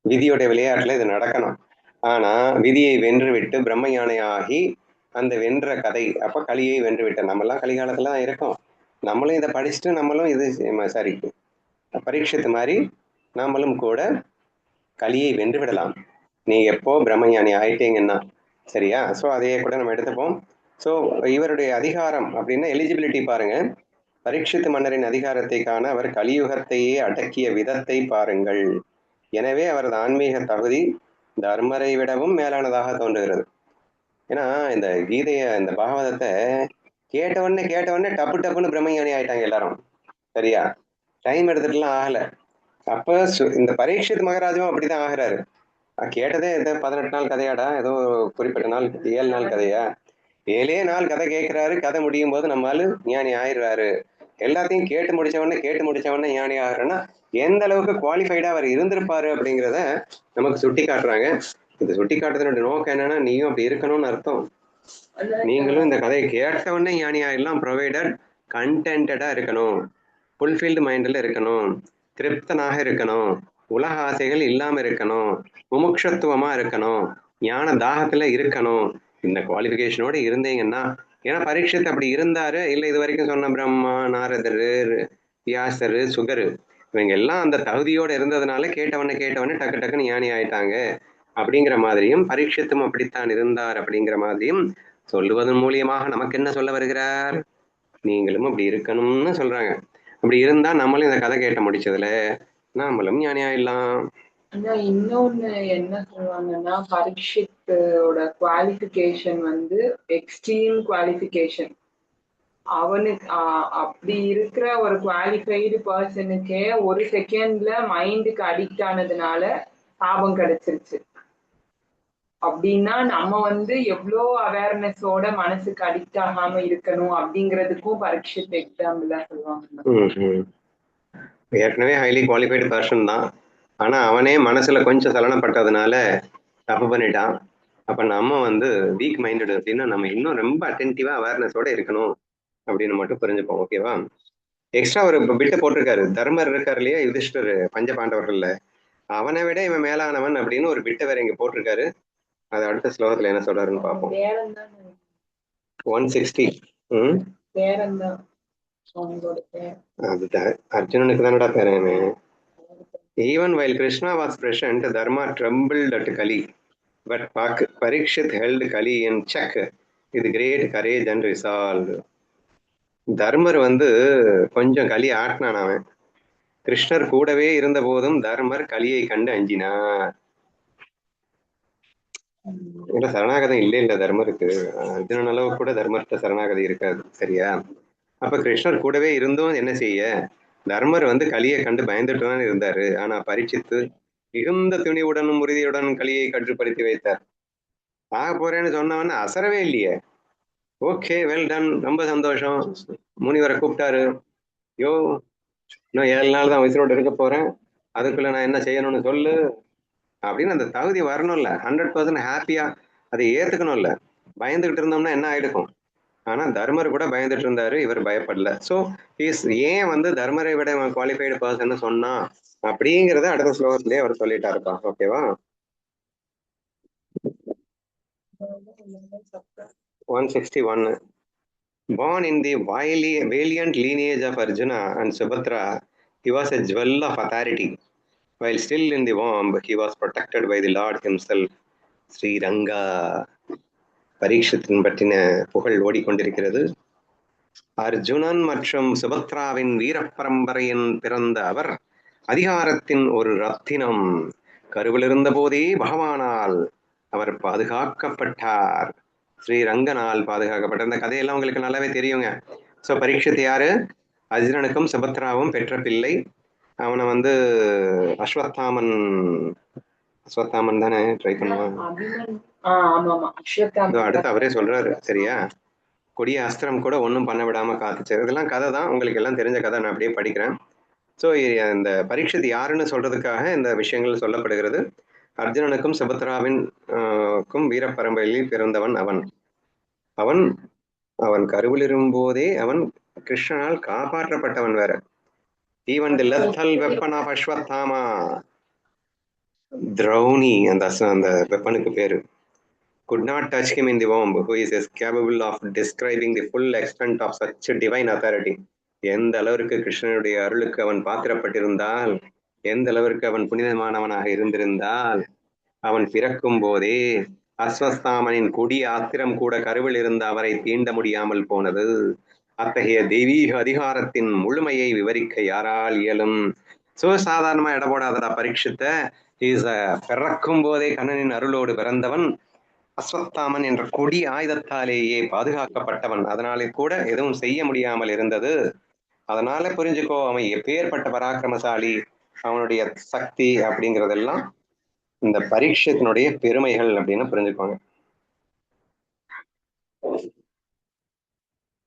விதியோட விளையாட்டுல இது நடக்கணும். ஆனா விதியை வென்று விட்டு பிரம்ம யானையாகி அந்த வென்ற கதை. அப்ப கலியை வென்று விட்ட நம்மெல்லாம் கலிகாலத்துல தான் இருக்கோம். நம்மளும் இதை படிச்சுட்டு நம்மளும் இது சாரி பரீட்சித்து மாதிரி நாமளும் கூட கலியை வென்று விடலாம். நீ எப்போ பிரம்மஞானி ஆயிட்டீங்கன்னா சரியா? ஸோ அதையே கூட நம்ம எடுத்துப்போம். ஸோ இவருடைய அதிகாரம் அப்படின்னா எலிஜிபிலிட்டி பாருங்க. பரீட்சித் மன்னரின் அதிகாரத்தை காண அவர் கலியுகத்தையே அடக்கிய விதத்தை பாருங்கள். எனவே அவரது ஆன்மீக தகுதி தர்மரை விடவும் மேலானதாக தோன்றுகிறது. ஏன்னா இந்த இந்த பாகவதத்தை கேட்ட உடனே டப்பு டப்புன்னு பிரம்மஞானி ஆயிட்டாங்க எல்லாரும். சரியா? டைம் எடுத்துட்டுலாம் ஆகல. அப்ப இந்த பரீட்சித் மகாராஜும் அப்படிதான் ஆகிறாரு. கேட்டதே ஏதோ 18 நாள் கதையாடா, ஏதோ குறிப்பிட்ட நாள் 7 நாள் கதையா, 7 நாள் கதை கேட்கிறாரு. கதை முடியும் போது நம்மால ஞானி ஆயிடுறாரு. எல்லாத்தையும் கேட்டு முடிச்சவொடனே ஞானி ஆகிறன்னா எந்த அளவுக்கு குவாலிஃபைடா அவர் இருந்திருப்பாரு அப்படிங்கிறத நமக்கு சுட்டி காட்டுறாங்க. இந்த சுட்டி காட்டுறதுனுடைய நோக்கம் என்னன்னா, நீயும் அப்படி இருக்கணும்னு அர்த்தம். நீங்களும் இந்த கதையை கேட்டவொடனே ஞானி ஆயிடலாம், ப்ரொவைடட் கண்டென்டடா இருக்கணும், ஃபுல்ஃபில்டு மைண்ட்ல இருக்கணும், திருப்தனாக இருக்கணும், உலக ஆசைகள் இல்லாம இருக்கணும், முமுட்சத்துவமா இருக்கணும், ஞான தாகத்துல இருக்கணும். இந்த குவாலிஃபிகேஷனோட இருந்தீங்கன்னா, ஏன்னா பரீட்சித் அப்படி இருந்தாரு இல்லை, இது வரைக்கும் சொன்ன பிரம்மா, நாரதரு, வியாசரு, சுகரு, இவங்க எல்லாம் அந்த தகுதியோட இருந்ததுனால கேட்டவொடனே டக்கு டக்குன்னு ஞானி ஆயிட்டாங்க அப்படிங்கிற மாதிரியும், பரீட்சித்தும் அப்படித்தான் இருந்தார் அப்படிங்கிற மாதிரியும் சொல்லுவதன் மூலியமாக நமக்கு என்ன சொல்ல வருகிறார்? நீங்களும் அப்படி இருக்கணும்னு சொல்றாங்க. அப்படி இருந்தா நம்மளும் இந்த கதை கேட்ட முடிச்சதுல நம்மளும் ஞானி ஆயிடலாம். இன்னொன்னு என்ன சொல்லுவாங்கன்னா, பரீட்சித்தோட குவாலிஃபிகேஷன் வந்து எக்ஸ்ட்ரீம் குவாலிஃபிகேஷன். அவனுக்கு அப்படி இருக்கிற ஒரு குவாலிஃபைடு பர்சனுக்கே ஒரு செகண்ட்ல மைண்டுக்கு அடிக்ட் ஆனதுனால சாபம் கிடைச்சிருச்சு. அப்படின்னா நம்ம வந்து எவ்வளோ அவேர்னஸோட மனசுக்கு அடிக்ட் ஆகாம இருக்கணும் அப்படிங்கிறதுக்கும் பரீட்சித் எக்ஸாம்பிள் தான் சொல்லுவாங்க. ஏற்கனவே ஹைலி குவாலிஃபைடு பர்சன் தான், ஆனா அவனே மனசுல கொஞ்சம் சலனப்பட்டதுனால தப்பு பண்ணிட்டான். அப்ப நம்ம வந்து வீக் மைண்டட் அப்படின்னா நம்ம இன்னும் ரொம்ப அட்டென்டிவா அவேர்னஸோட இருக்கணும் அப்படின்னு மட்டும் புரிஞ்சுப்போம். ஓகேவா? எக்ஸ்ட்ரா ஒரு பிட்டை போட்டிருக்காரு. தர்மர் இருக்காரு இல்லையா, யுதிஷ்டர் பஞ்ச பாண்டவர்கள்ல, அவனை விட இவன் மேலானவன் அப்படின்னு ஒரு பிட்டை வேற இங்க போட்டிருக்காரு. அது அடுத்த ஸ்லோகத்துல என்ன சொல்றாருன்னு பார்ப்போம். 160. அதுதான் அர்ஜுனனுக்கு தானடா பேரன். Even while Krishna was present, Dharma trembled at Kali, but Parikshit held Kali in check with great courage and resolve. Dharmar வந்து கொஞ்சம் கலி ஆட்டினான். அவன் கிருஷ்ணர் கூடவே இருந்த போதும் தர்மர் கலியை கண்டு அஞ்சினார். சரணாகதம் இல்ல தர்மருக்கு. அர்ஜுனன் அளவு கூட தர்மர்கிட்ட சரணாகதி இருக்காது. சரியா? அப்ப கிருஷ்ணர் கூடவே இருந்தும் என்ன செய்ய, தர்மர் வந்து கலியை கண்டு பயந்துட்டு தான் இருந்தாரு. ஆனா பரீட்சித்து மிகுந்த துணிவுடனும் உறுதியுடனும் கலியை கட்டுப்படுத்தி வைத்தார். ஆக போறேன்னு சொன்னவன அசரவே இல்லையே. ஓகே, வெல் டன், ரொம்ப சந்தோஷம். முனிவரை கூப்பிட்டாரு. யோ, இன்னும் 7 நாள் தான் வயசோட இருக்க போறேன், அதுக்குள்ள நான் என்ன செய்யணும்னு சொல்லு அப்படின்னு அந்த தகுதி வரணும்ல. 100% ஹாப்பியா அதை ஏத்துக்கணும்ல. பயந்துகிட்டு இருந்தோம்னா என்ன ஆயிடுக்கும். ஆனா தர்மர் கூட பயந்துட்டு இருந்தாரு, இவர் பயப்படல. ஸோ ஏன் வந்து தர்மரை விட குவாலிஃபைடு பர்சன் சொன்னா அப்படிங்கிறத அடுத்த ஸ்லோகத்திலேயே அவர் சொல்லிட்டாருப்பா. ஓகேவா? 161. Born in the valiant lineage of Arjuna and Subhadra, he was a jewel of authority. While still in the womb, he was protected by the Lord himself, Sri Ranga. பரீட்சித்தின் பற்றின புகழ் ஓடிக்கொண்டிருக்கிறது. அர்ஜுனன் மற்றும் சுபத்ராவின் வீரப்பரம்பரையின் பிறந்த அவர் அதிகாரத்தின் ஒரு ரத்தினம். கருவிலிருந்த போதே பகவானால் அவர் பாதுகாக்கப்பட்டார். ஸ்ரீரங்கனால் பாதுகாக்கப்பட்ட இந்த கதையெல்லாம் உங்களுக்கு நல்லாவே தெரியுங்க. ஸோ பரீட்சித் யாரு? அர்ஜுனனுக்கும் சுபத்ராவும் பெற்ற பிள்ளை. அவனை வந்து அஸ்வத்தாமன் தானே ட்ரை பண்ணுவான். அடுத்து அவரே சொல்றாரு. சரியா? கொடிய அஸ்திரம் கூட ஒன்றும் பண்ண விடாம காத்துச்சு. இதெல்லாம் கதை தான், உங்களுக்கு எல்லாம் தெரிஞ்ச கதை. நான் அப்படியே படிக்கிறேன். ஸோ இந்த பரீட்சித் யாருன்னு சொல்றதுக்காக இந்த விஷயங்கள் சொல்லப்படுகிறது. அர்ஜுனனுக்கும் சுபத்ராவின் வீரப்பரம்பரையில் பிறந்தவன் அவன். அவன் கருவில் இருக்கும்போதே அவன் கிருஷ்ணனால் காப்பாற்றப்பட்டவன் வேற. Even the lethal weapon of Ashwatthama, Drauni அந்த வெப்பனுக்கு பேரு, could not touch him in the womb, who is capable of describing the full extent of such divine authority. எந்த அளவிற்கு கிருஷ்ணனுடைய அருளுக்கு அவன் பாத்திரப்பட்டிருந்தால், எந்த அளவிற்கு அவன் புனிதமானவனாக இருந்திருந்தால், அவன் பிறக்கும் போதே அஸ்வஸ்தாமனின் கொடிய ஆத்திரம் கூட கருவில் இருந்த அவரை தீண்ட முடியாமல் போனது. அத்தகைய தெய்வீக அதிகாரத்தின் முழுமையை விவரிக்க யாரால் இயலும்? சோ சாதாரணமா இட போடாதடா பரீட்சித்த. பிறக்கும் போதே கண்ணனின் அருளோடு பிறந்தவன், அஸ்வத்தாமன் என்ற கொடி ஆயுதத்தாலேயே பாதுகாக்கப்பட்டவன். அதனாலே கூட எதுவும் செய்ய முடியாமல் இருந்தது. அதனால புரிஞ்சுக்கோ, அவன் எப்பேற்பட்ட பராக்கிரமசாலி, அவனுடைய சக்தி அப்படிங்கிறதெல்லாம் இந்த பரீட்சத்தினுடைய பெருமைகள் அப்படின்னு புரிஞ்சுக்கோங்க.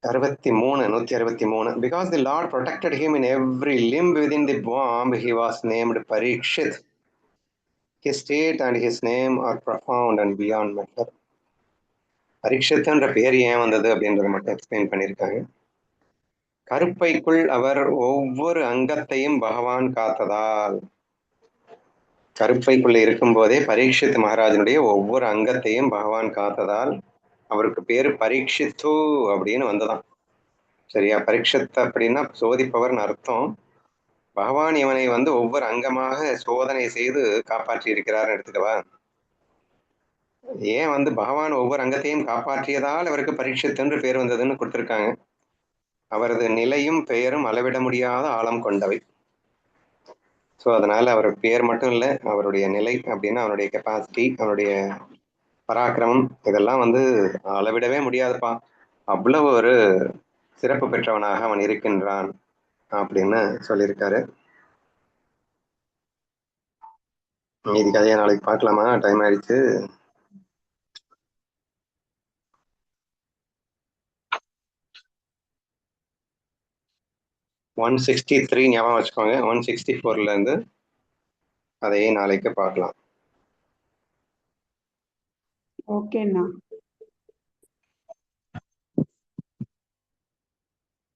163. Because the Lord protected him in every limb within the womb, he was named Parikshit. His state and his name are profound and beyond measure. பரீட்சித்ன்ற பேர் ஏன் வந்தது அப்படின்றத மட்டும் எக்ஸ்பிளைன் பண்ணியிருக்காங்க. கருப்பைக்குள் அவர் ஒவ்வொரு அங்கத்தையும் பகவான் காத்ததால், கருப்பைக்குள்ள இருக்கும் போதே பரீட்சித் மகாராஜனுடைய ஒவ்வொரு அங்கத்தையும் பகவான் காத்ததால் அவருக்கு பேரு பரீட்சித்து அப்படின்னு வந்ததாம். சரியா? பரீட்சித் அப்படின்னா சோதிப்பவர்னு அர்த்தம். பகவான் இவனை ஒவ்வொரு அங்கமாக சோதனை செய்து காப்பாற்றி இருக்கிறார்னு எடுத்துக்கவா. ஏன் பகவான் ஒவ்வொரு அங்கத்தையும் காப்பாற்றியதால் அவருக்கு பரீட்சித் என்று பேர் வந்ததுன்னு கொடுத்திருக்காங்க. அவரது நிலையும் பெயரும் அளவிட முடியாத ஆழம் கொண்டவை. ஸோ அதனால அவர் பேர் மட்டும் இல்லை, அவருடைய நிலை அப்படின்னா அவனுடைய கெப்பாசிட்டி, அவனுடைய பராக்கிரமம் இதெல்லாம் அளவிடவே முடியாதுப்பா. அவ்வளவு ஒரு சிறப்பு பெற்றவனாக அவன் இருக்கின்றான் அப்படின்னு சொல்லியிருக்காரு. மீதி கதையை நாளைக்கு பார்க்கலாமா? டைம் ஆயிடுச்சு. $163 ஞாபகம் வச்சுக்கோங்க. 164 இருந்து அதையே நாளைக்கு பார்க்கலாம். ஓகேண்ணா.